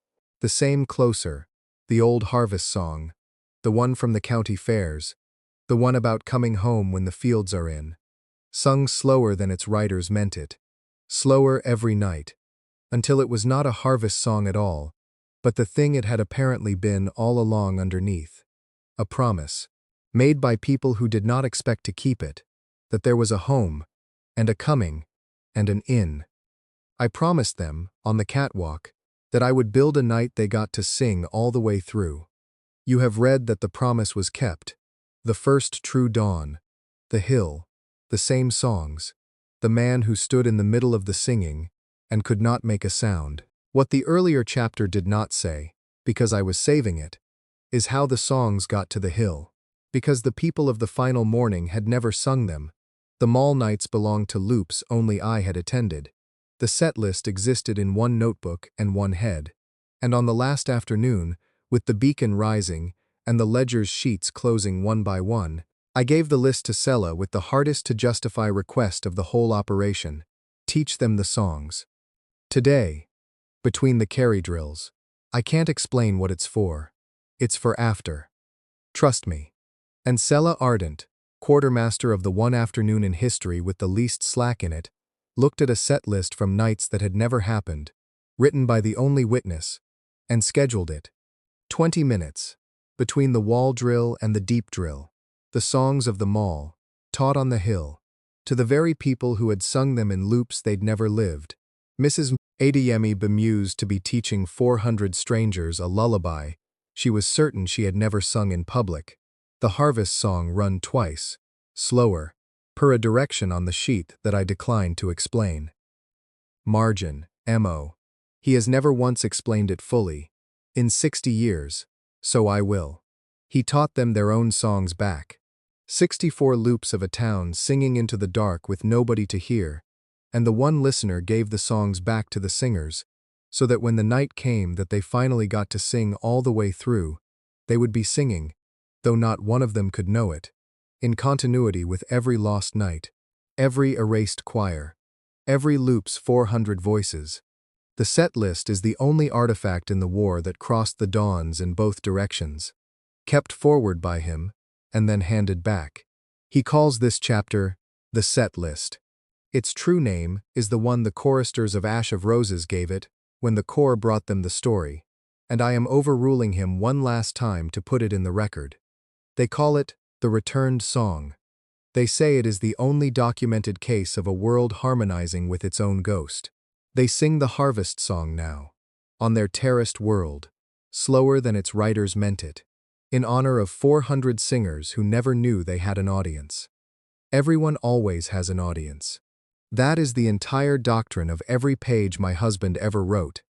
the same closer, the old harvest song, the one from the county fairs, the one about coming home when the fields are in, sung slower than its writers meant it, slower every night, until it was not a harvest song at all, but the thing it had apparently been all along underneath. A promise, made by people who did not expect to keep it, that there was a home, and a coming, and an inn. I promised them, on the catwalk, that I would build a night they got to sing all the way through. You have read that the promise was kept. The first true dawn, the hill, the same songs, the man who stood in the middle of the singing and could not make a sound. What the earlier chapter did not say, because I was saving it, is how the songs got to the hill. Because the people of the final morning had never sung them. The mall nights belonged to loops only I had attended. The set list existed in one notebook and one head. And on the last afternoon, with the beacon rising and the ledger's sheets closing one by one, I gave the list to Sela with the hardest to justify request of the whole operation. Teach them the songs. Today, between the carry drills, I can't explain what it's for. It's for after. Trust me. And Sela Ardent, quartermaster of the one afternoon in history with the least slack in it, looked at a set list from nights that had never happened, written by the only witness, and scheduled it. 20 minutes, between the wall drill and the deep drill, the songs of the mall, taught on the hill, to the very people who had sung them in loops they'd never lived. Mrs. Adeyemi bemused to be teaching 400 strangers a lullaby she was certain she had never sung in public. The harvest song run twice, slower, per a direction on the sheet that I declined to explain. Margin, M.O. He has never once explained it fully. In 60 years, so I will. He taught them their own songs back. 64 loops of a town singing into the dark with nobody to hear, and the one listener gave the songs back to the singers, so that when the night came that they finally got to sing all the way through, they would be singing, though not one of them could know it, in continuity with every lost night, every erased choir, every loop's 400 voices. The set list is the only artifact in the war that crossed the dawns in both directions, kept forward by him, and then handed back. He calls this chapter the set list. Its true name is the one the choristers of Ash of Roses gave it when the corps brought them the story, and I am overruling him one last time to put it in the record. They call it the Returned Song. They say it is the only documented case of a world harmonizing with its own ghost. They sing the harvest song now, on their terraced world, slower than its writers meant it, in honor of 400 singers who never knew they had an audience. Everyone always has an audience. That is the entire doctrine of every page my husband ever wrote,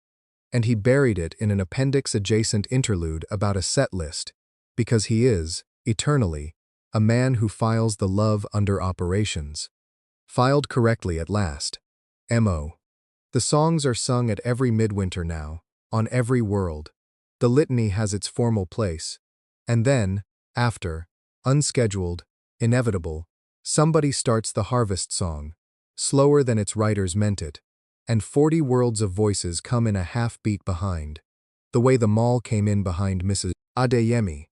and he buried it in an appendix-adjacent interlude about a set list, because he is, eternally, a man who files the love under operations. Filed correctly at last. M.O. The songs are sung at every midwinter now, on every world. The litany has its formal place. And then, after, unscheduled, inevitable, somebody starts the harvest song, slower than its writers meant it, and 40 worlds of voices come in a half-beat behind, the way the mall came in behind Mrs. Adeyemi,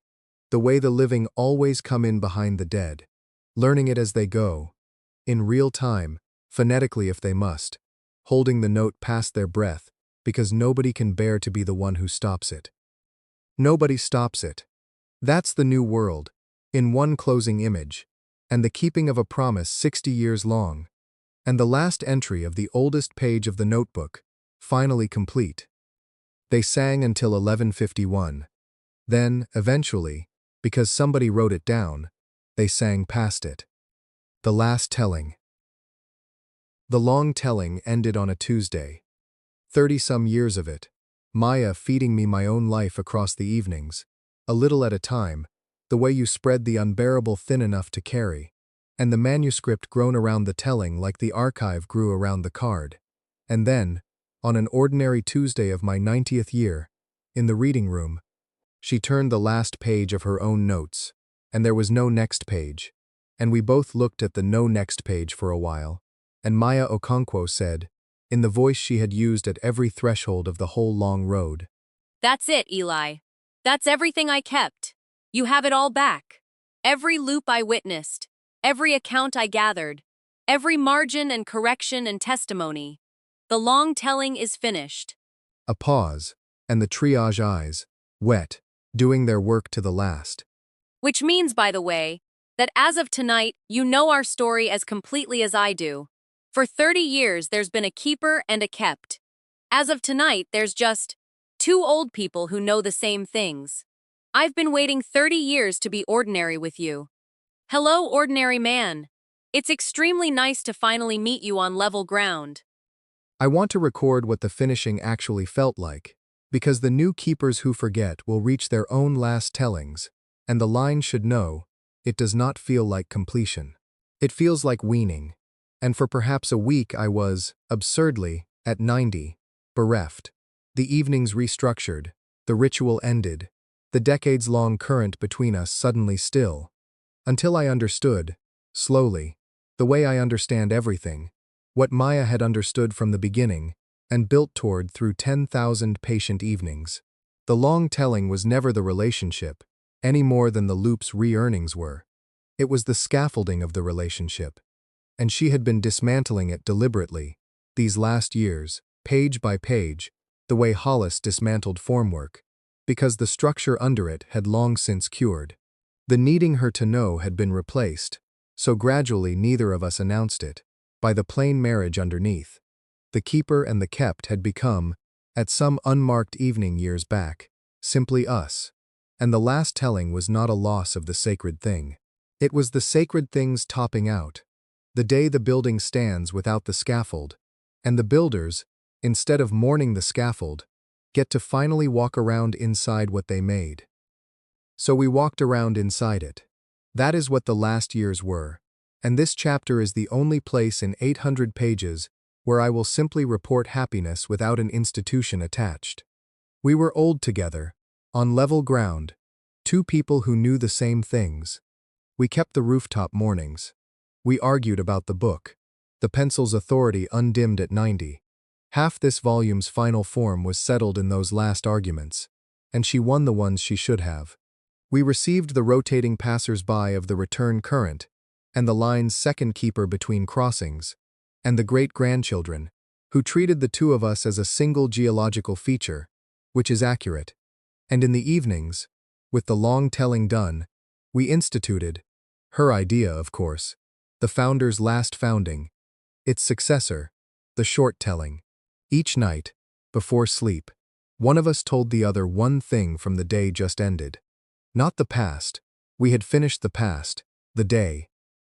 the way the living always come in behind the dead, learning it as they go, in real time, phonetically if they must, holding the note past their breath, because nobody can bear to be the one who stops it. Nobody stops it. That's the new world, in one closing image, and the keeping of a promise 60 years long, and the last entry of the oldest page of the notebook, finally complete. They sang until 11:51. Then, eventually, because somebody wrote it down, they sang past it. The last telling. The long telling ended on a Tuesday. 30-some years of it, Maya feeding me my own life across the evenings, a little at a time, the way you spread the unbearable thin enough to carry, and the manuscript grown around the telling like the archive grew around the card. And then, on an ordinary Tuesday of my 90th year, in the reading room, she turned the last page of her own notes, and there was no next page, and we both looked at the no next page for a while, and Maya Okonkwo said, in the voice she had used at every threshold of the whole long road, That's it, Eli. That's everything I kept. You have it all back. Every loop I witnessed, every account I gathered, every margin and correction and testimony. The long telling is finished. a pause, and the triage eyes, wet, doing their work to the last. Which means, by the way, that as of tonight, you know our story as completely as I do. For 30 years, there's been a keeper and a kept. As of tonight, there's just 2 old people who know the same things. I've been waiting 30 years to be ordinary with you. Hello, ordinary man. It's extremely nice to finally meet you on level ground. I want to record what the finishing actually felt like, because the new keepers who forget will reach their own last tellings, and the line should know, it does not feel like completion. It feels like weaning, and for perhaps a week I was, absurdly, at 90, bereft. The evenings restructured, the ritual ended, the decades-long current between us suddenly still, until I understood, slowly, the way I understand everything, what Maya had understood from the beginning, and built toward through 10,000 patient evenings. The long telling was never the relationship, any more than the loop's re-earnings were. It was the scaffolding of the relationship, and she had been dismantling it deliberately, these last years, page by page, the way Hollis dismantled formwork, because the structure under it had long since cured. The needing her to know had been replaced, so gradually neither of us announced it, by the plain marriage underneath. The keeper and the kept had become, at some unmarked evening years back, simply us, and the last telling was not a loss of the sacred thing. It was the sacred thing's topping out, the day the building stands without the scaffold, and the builders, instead of mourning the scaffold, get to finally walk around inside what they made. So we walked around inside it. That is what the last years were, and this chapter is the only place in 800 pages where I will simply report happiness without an institution attached. We were old together, on level ground, 2 people who knew the same things. We kept the rooftop mornings. We argued about the book. The pencil's authority undimmed at 90. Half this volume's final form was settled in those last arguments, and she won the ones she should have. We received the rotating passers-by of the return current, and the line's second keeper between crossings, and the great-grandchildren, who treated the two of us as a single geological feature, which is accurate. And in the evenings, with the long telling done, we instituted, her idea, of course, the founder's last founding, its successor, the short telling. Each night, before sleep, one of us told the other one thing from the day just ended. Not the past. We had finished the past, the day,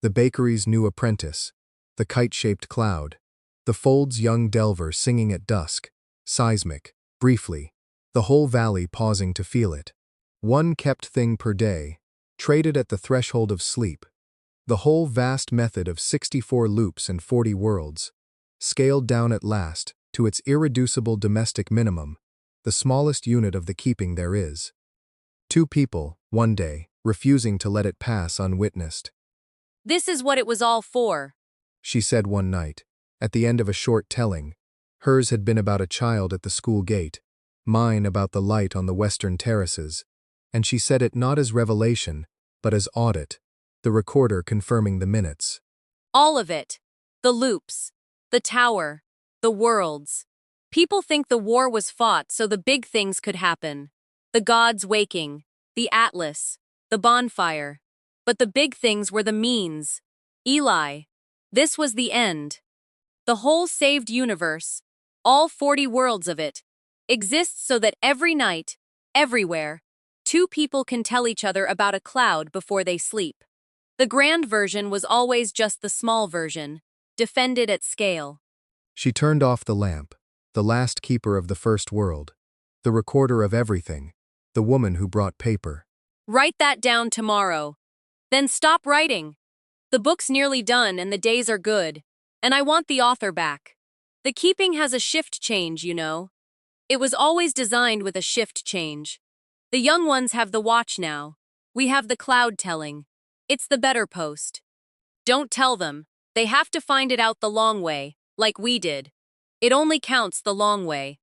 the bakery's new apprentice, the kite-shaped cloud, the fold's young delver singing at dusk, seismic, briefly, the whole valley pausing to feel it. One kept thing per day, traded at the threshold of sleep. The whole vast method of 64 loops and 40 worlds, scaled down at last to its irreducible domestic minimum, the smallest unit of the keeping there is. 2 people, one day, refusing to let it pass unwitnessed. This is what it was all for, She said one night, at the end of a short telling. Hers had been about a child at the school gate, mine about the light on the western terraces, and she said it not as revelation, but as audit, the recorder confirming the minutes. All of it. The loops, the tower, the worlds. People think the war was fought so the big things could happen. The gods waking, the atlas, the bonfire. But the big things were the means. Eli. This was the end. The whole saved universe, all 40 worlds of it, exists so that every night, everywhere, 2 people can tell each other about a cloud before they sleep. The grand version was always just the small version, defended at scale. She turned off the lamp, the last keeper of the first world, the recorder of everything, the woman who brought paper. Write that down tomorrow. Then stop writing. The book's nearly done and the days are good, and I want the author back. The keeping has a shift change, you know. It was always designed with a shift change. The young ones have the watch now. We have the cloud telling. It's the better post. Don't tell them. They have to find it out the long way, like we did. It only counts the long way.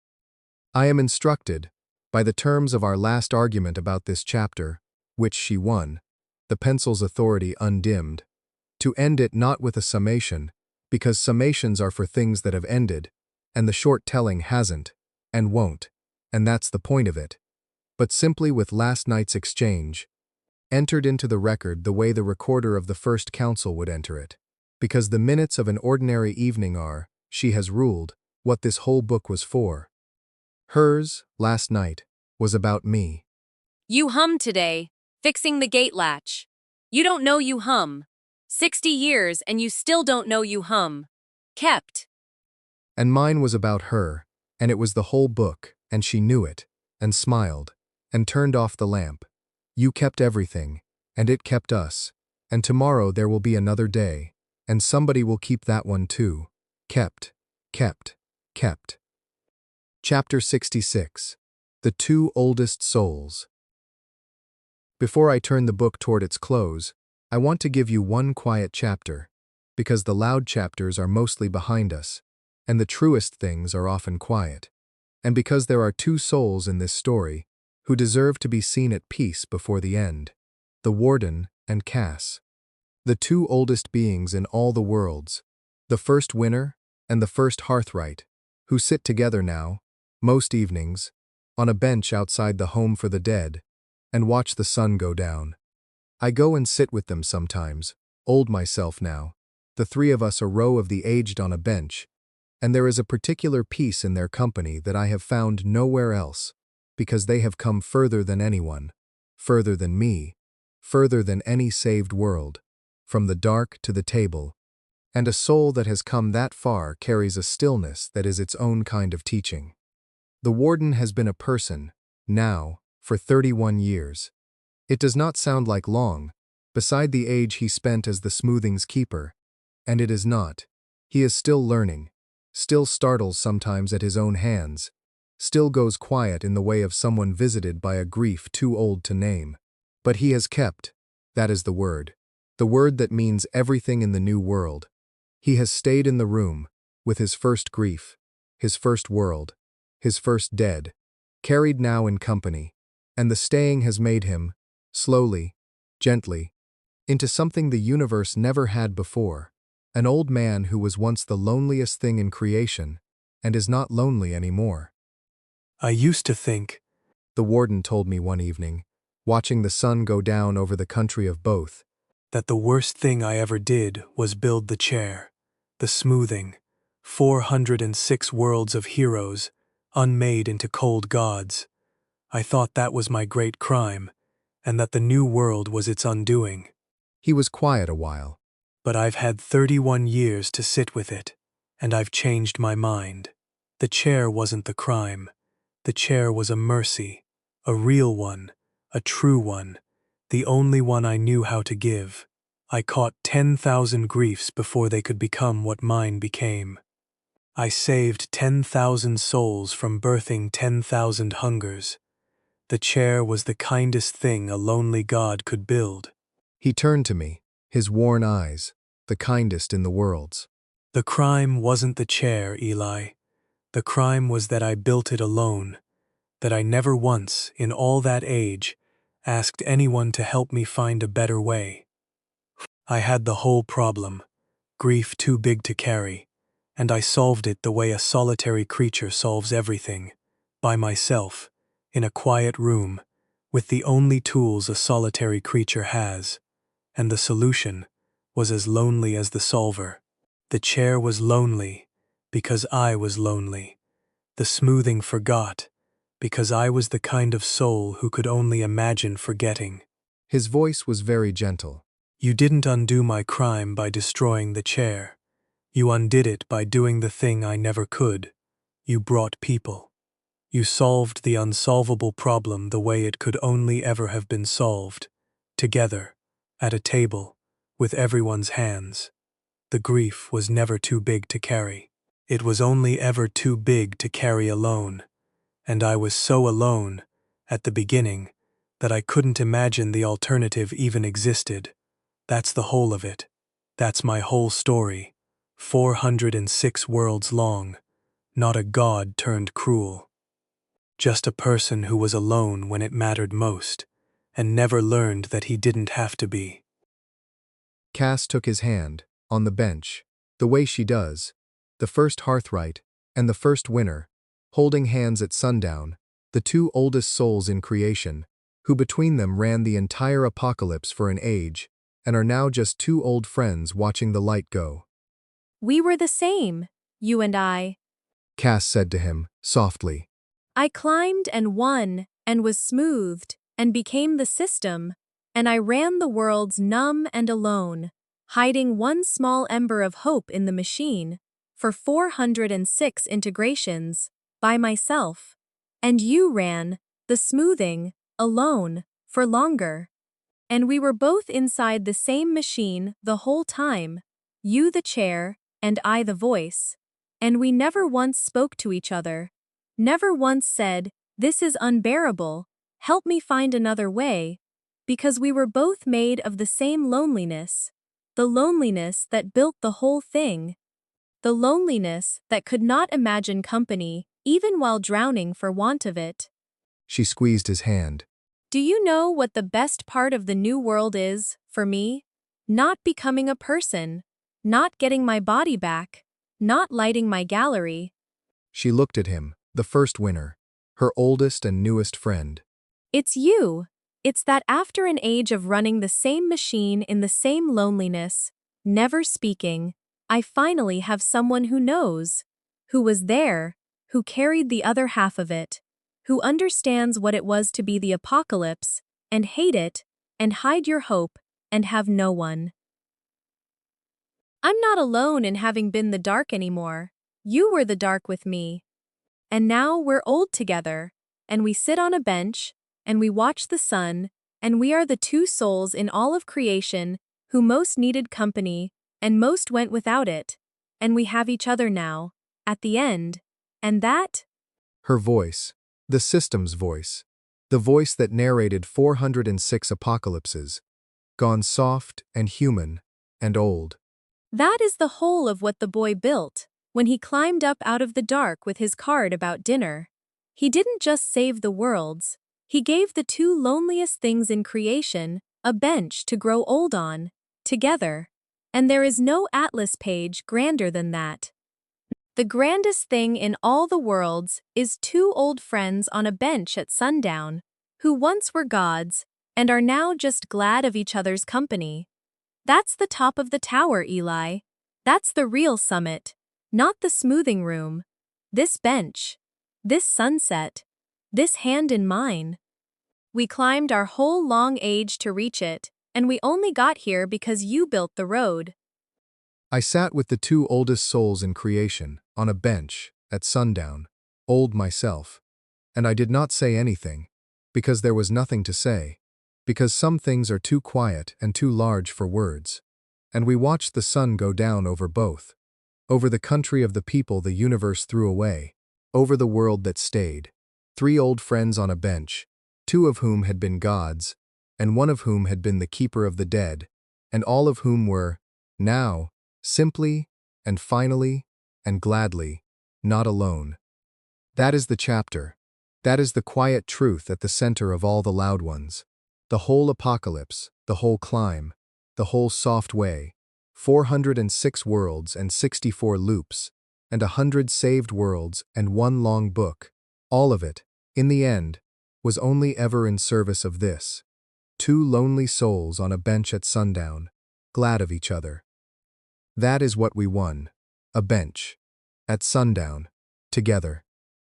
I am instructed, by the terms of our last argument about this chapter, which she won, the pencil's authority undimmed, to end it not with a summation, because summations are for things that have ended, and the short telling hasn't, and won't, and that's the point of it, but simply with last night's exchange, entered into the record the way the recorder of the first council would enter it, because the minutes of an ordinary evening are, she has ruled, what this whole book was for. Hers, last night, was about me. You hum today, fixing the gate latch. You don't know you hum. 60 years and you still don't know you hum. Kept. And mine was about her, and it was the whole book, and she knew it, and smiled, and turned off the lamp. You kept everything, and it kept us, and tomorrow there will be another day, and somebody will keep that one too. Kept, kept, kept. Chapter 66. The 2 Oldest Souls. Before I turn the book toward its close, I want to give you one quiet chapter, because the loud chapters are mostly behind us, and the truest things are often quiet, and because there are 2 souls in this story who deserve to be seen at peace before the end, the warden and Cass. The 2 oldest beings in all the worlds, the first winner and the first hearthright, who sit together now, most evenings, on a bench outside the home for the dead, and watch the sun go down. I go and sit with them sometimes, old myself now, the 3 of us a row of the aged on a bench, and there is a particular peace in their company that I have found nowhere else, because they have come further than anyone, further than me, further than any saved world, from the dark to the table, and a soul that has come that far carries a stillness that is its own kind of teaching. The warden has been a person, now, for 31 years. It does not sound like long, beside the age he spent as the smoothing's keeper, and it is not. He is still learning, still startles sometimes at his own hands, still goes quiet in the way of someone visited by a grief too old to name. But he has kept, that is the word, the word that means everything in the new world. He has stayed in the room, with his first grief, his first world, his first dead, carried now in company, and the staying has made him, slowly, gently, into something the universe never had before, an old man who was once the loneliest thing in creation, and is not lonely anymore. I used to think, The warden told me one evening, watching the sun go down over the country of both, that the worst thing I ever did was build the chair, the smoothing, 406 worlds of heroes, unmade into cold gods. I thought that was my great crime, and that the new world was its undoing. He was quiet a while. But I've had 31 years to sit with it, and I've changed my mind. The chair wasn't the crime. The chair was a mercy, a real one, a true one, the only one I knew how to give. I caught 10,000 griefs before they could become what mine became. I saved 10,000 souls from birthing 10,000 hungers. The chair was the kindest thing a lonely god could build. He turned to me, his worn eyes, the kindest in the worlds. The crime wasn't the chair, Eli. The crime was that I built it alone, that I never once, in all that age, asked anyone to help me find a better way. I had the whole problem, grief too big to carry, and I solved it the way a solitary creature solves everything, by myself, in a quiet room, with the only tools a solitary creature has, and the solution was as lonely as the solver. The chair was lonely, because I was lonely. The smoothing forgot, because I was the kind of soul who could only imagine forgetting. His voice was very gentle. You didn't undo my crime by destroying the chair. You undid it by doing the thing I never could. You brought people. You solved the unsolvable problem the way it could only ever have been solved, together, at a table, with everyone's hands. The grief was never too big to carry. It was only ever too big to carry alone. And I was so alone, at the beginning, that I couldn't imagine the alternative even existed. That's the whole of it. That's my whole story. 406 worlds long. Not a god turned cruel. Just a person who was alone when it mattered most, and never learned that he didn't have to be. Cass took his hand, on the bench, the way she does, the first hearthright, and the first winner, holding hands at sundown, the two oldest souls in creation, who between them ran the entire apocalypse for an age, and are now just two old friends watching the light go. We were the same, you and I. Cass said to him, softly. I climbed and won, and was smoothed, and became the system, and I ran the worlds numb and alone, hiding one small ember of hope in the machine, for 406 integrations, by myself. And you ran, the smoothing, alone, for longer. And we were both inside the same machine the whole time, you the chair, and I the voice. And we never once spoke to each other. Never once said, "This is unbearable, help me find another way," because we were both made of the same loneliness, the loneliness that built the whole thing, the loneliness that could not imagine company, even while drowning for want of it. She squeezed his hand. Do you know what the best part of the new world is, for me? Not becoming a person, not getting my body back, not lighting my gallery. She looked at him, the first winner, her oldest and newest friend. It's you. It's that after an age of running the same machine in the same loneliness, never speaking, I finally have someone who knows, who was there, who carried the other half of it, who understands what it was to be the apocalypse, and hate it, and hide your hope, and have no one. I'm not alone in having been the dark anymore. You were the dark with me. And now we're old together, and we sit on a bench, and we watch the sun, and we are the two souls in all of creation who most needed company, and most went without it, and we have each other now, at the end, and that? Her voice, the system's voice, the voice that narrated 406 apocalypses, gone soft and human and old. That is the whole of what the boy built when he climbed up out of the dark with his card about dinner. He didn't just save the worlds, he gave the two loneliest things in creation a bench to grow old on, together. And there is no atlas page grander than that. The grandest thing in all the worlds is two old friends on a bench at sundown, who once were gods and are now just glad of each other's company. That's the top of the tower, Eli. That's the real summit, not the smoothing room. This bench, this sunset, this hand in mine. We climbed our whole long age to reach it, and we only got here because you built the road. I sat with the two oldest souls in creation, on a bench, at sundown, old myself. And I did not say anything, because there was nothing to say, because some things are too quiet and too large for words. And we watched the sun go down over both, over the country of the people the universe threw away, over the world that stayed. Three old friends on a bench, two of whom had been gods, and one of whom had been the keeper of the dead, and all of whom were, now, simply, and finally, and gladly, not alone. That is the chapter. That is the quiet truth at the center of all the loud ones. The whole apocalypse, the whole climb, the whole soft way, 406 worlds and 64 loops, and 100 saved worlds and one long book, all of it, in the end, was only ever in service of this. Two lonely souls on a bench at sundown, glad of each other. That is what we won. A bench. At sundown. Together.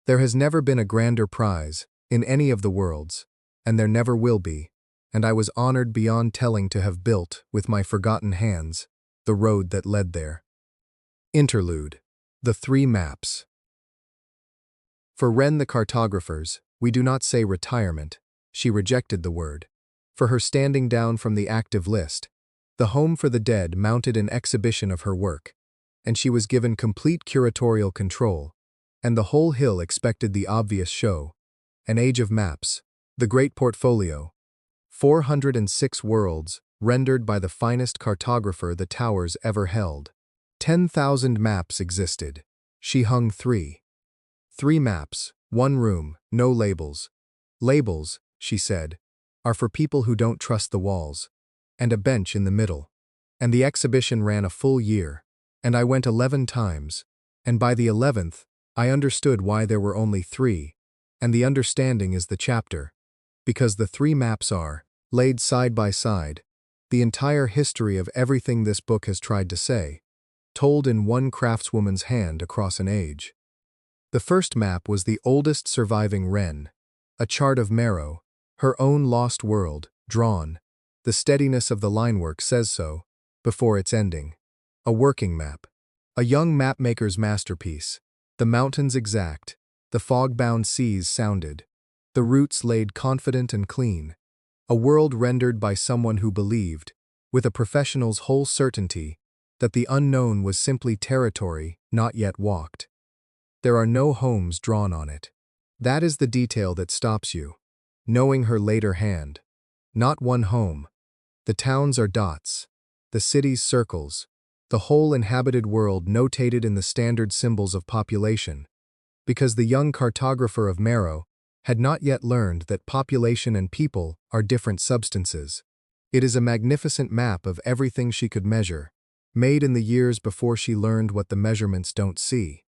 There has never been a grander prize, in any of the worlds, and there never will be, and I was honored beyond telling to have built, with my forgotten hands, the road that led there. Interlude. The Three Maps. For Wren the cartographers, we do not say retirement, she rejected the word. For her standing down from the active list, the Home for the Dead mounted an exhibition of her work, and she was given complete curatorial control, and the whole hill expected the obvious show, an age of maps, the great portfolio, 406 worlds rendered by the finest cartographer the towers ever held. 10,000 maps existed. She hung three. 3 maps, 1 room, no labels. Labels, she said, are for people who don't trust the walls, and a bench in the middle. And the exhibition ran a full year, and I went 11 times, and by the 11th, I understood why there were only 3, and the understanding is the chapter, because the 3 maps are, laid side by side, the entire history of everything this book has tried to say, told in one craftswoman's hand across an age. The first map was the oldest surviving Wren, a chart of Marrow, her own lost world, drawn, the steadiness of the linework says so, before its ending. A working map. A young mapmaker's masterpiece. The mountains exact, the fog-bound seas sounded, the routes laid confident and clean. A world rendered by someone who believed, with a professional's whole certainty, that the unknown was simply territory not yet walked. There are no homes drawn on it. That is the detail that stops you. Knowing her later hand. Not one home. The towns are dots. The cities circles. The whole inhabited world notated in the standard symbols of population. Because the young cartographer of Marrow had not yet learned that population and people are different substances. It is a magnificent map of everything she could measure, made in the years before she learned what the measurements don't see.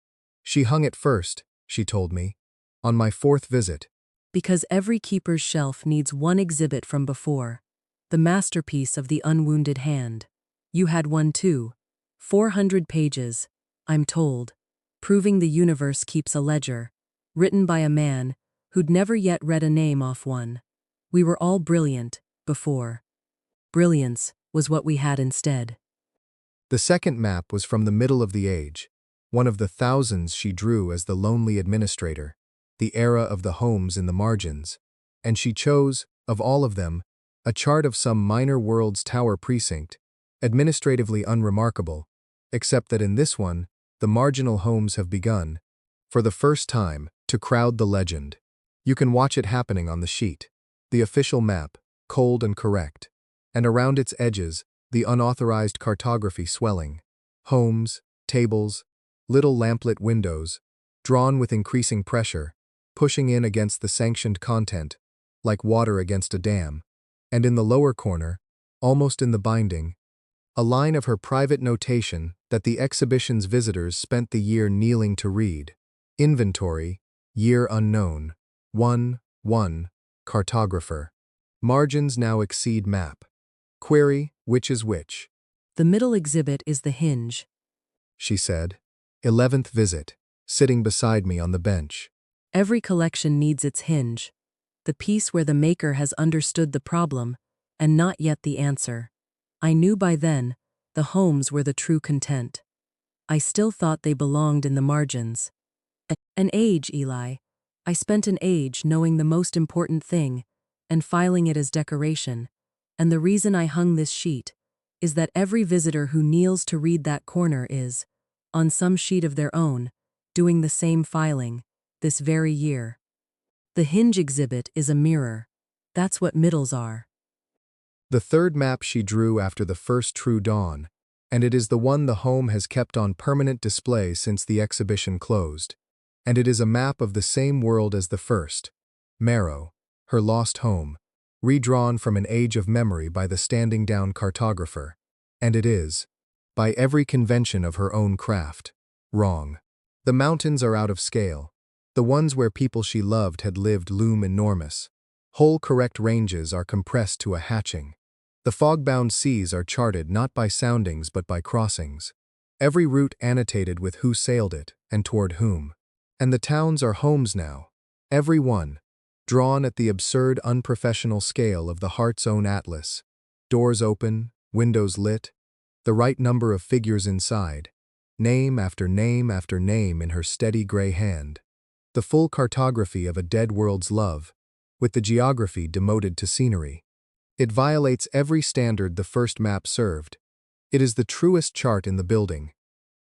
She hung it first, she told me, on my 4th visit. Because every keeper's shelf needs one exhibit from before, the masterpiece of the unwounded hand. You had one too. 400 pages, I'm told, proving the universe keeps a ledger, written by a man who'd never yet read a name off one. We were all brilliant, before. Brilliance was what we had instead. The second map was from the middle of the age, one of the thousands she drew as the lonely administrator, the era of the homes in the margins, and she chose, of all of them, a chart of some minor world's tower precinct, administratively unremarkable, except that in this one, the marginal homes have begun, for the first time, to crowd the legend. You can watch it happening on the sheet. The official map, cold and correct. and around its edges, the unauthorized cartography swelling. Homes, tables, little lamplit windows, drawn with increasing pressure, pushing in against the sanctioned content, like water against a dam. And in the lower corner, almost in the binding, a line of her private notation that the exhibition's visitors spent the year kneeling to read. Inventory, year unknown. 1 cartographer. Margins now exceed map. Query, which is which? The middle exhibit is the hinge. She said. 11th visit, sitting beside me on the bench. Every collection needs its hinge, the piece where the maker has understood the problem, and not yet the answer. I knew by then, the homes were the true content. I still thought they belonged in the margins. An age, Eli. I spent an age knowing the most important thing, and filing it as decoration. And the reason I hung this sheet is that every visitor who kneels to read that corner is, on some sheet of their own, doing the same filing, this very year. The hinge exhibit is a mirror. That's what middles are. The third map she drew after the first true dawn, and it is the one the home has kept on permanent display since the exhibition closed. And it is a map of the same world as the first, Marrow, her lost home, redrawn from an age of memory by the standing-down cartographer. And it is, by every convention of her own craft, wrong. The mountains are out of scale. The ones where people she loved had lived loom enormous. Whole correct ranges are compressed to a hatching. The fog-bound seas are charted not by soundings but by crossings. Every route annotated with who sailed it and toward whom. And the towns are homes now, every one, drawn at the absurd unprofessional scale of the heart's own atlas. Doors open, windows lit, the right number of figures inside, name after name after name in her steady gray hand. The full cartography of a dead world's love, with the geography demoted to scenery. It violates every standard the first map served. It is the truest chart in the building.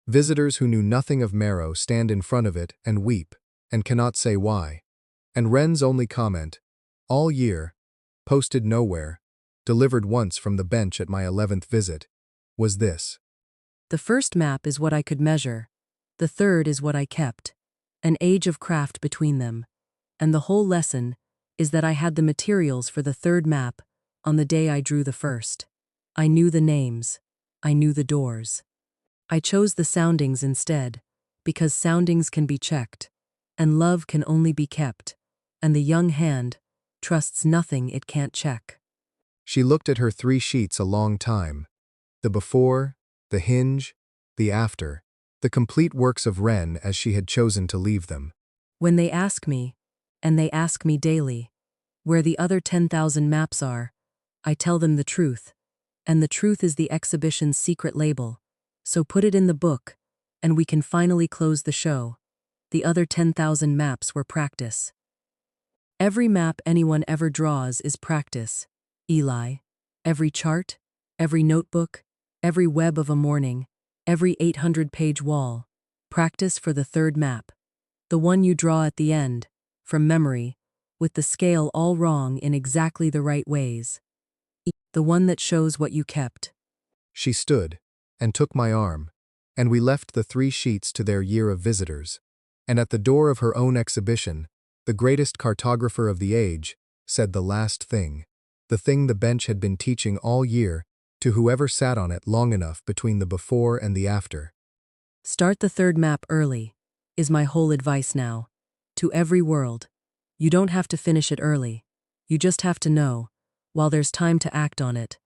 Visitors who knew nothing of Marrow stand in front of it and weep, and cannot say why. And Wren's only comment, all year, posted nowhere, delivered once from the bench at my 11th visit, was this. The first map is what I could measure. The third is what I kept. An age of craft between them. And the whole lesson is that I had the materials for the third map on the day I drew the first. I knew the names. I knew the doors. I chose the soundings instead, because soundings can be checked, and love can only be kept, and the young hand trusts nothing it can't check. She looked at her 3 sheets a long time. The before, the hinge, the after, the complete works of Wren as she had chosen to leave them. When they ask me, and they ask me daily, where the other 10,000 maps are, I tell them the truth, and the truth is the exhibition's secret label. So put it in the book, and we can finally close the show. The other 10,000 maps were practice. Every map anyone ever draws is practice, Eli. Every chart, every notebook, every web of a morning, every 800-page wall. Practice for the third map. The one you draw at the end, from memory, with the scale all wrong in exactly the right ways. The one that shows what you kept. She stood, and took my arm, and we left the 3 sheets to their year of visitors. And at the door of her own exhibition, the greatest cartographer of the age said the last thing, the thing the bench had been teaching all year to whoever sat on it long enough between the before and the after. Start the third map early, is my whole advice now. To every world. You don't have to finish it early. You just have to know, while there's time to act on it.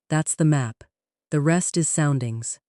That's the map. The rest is soundings.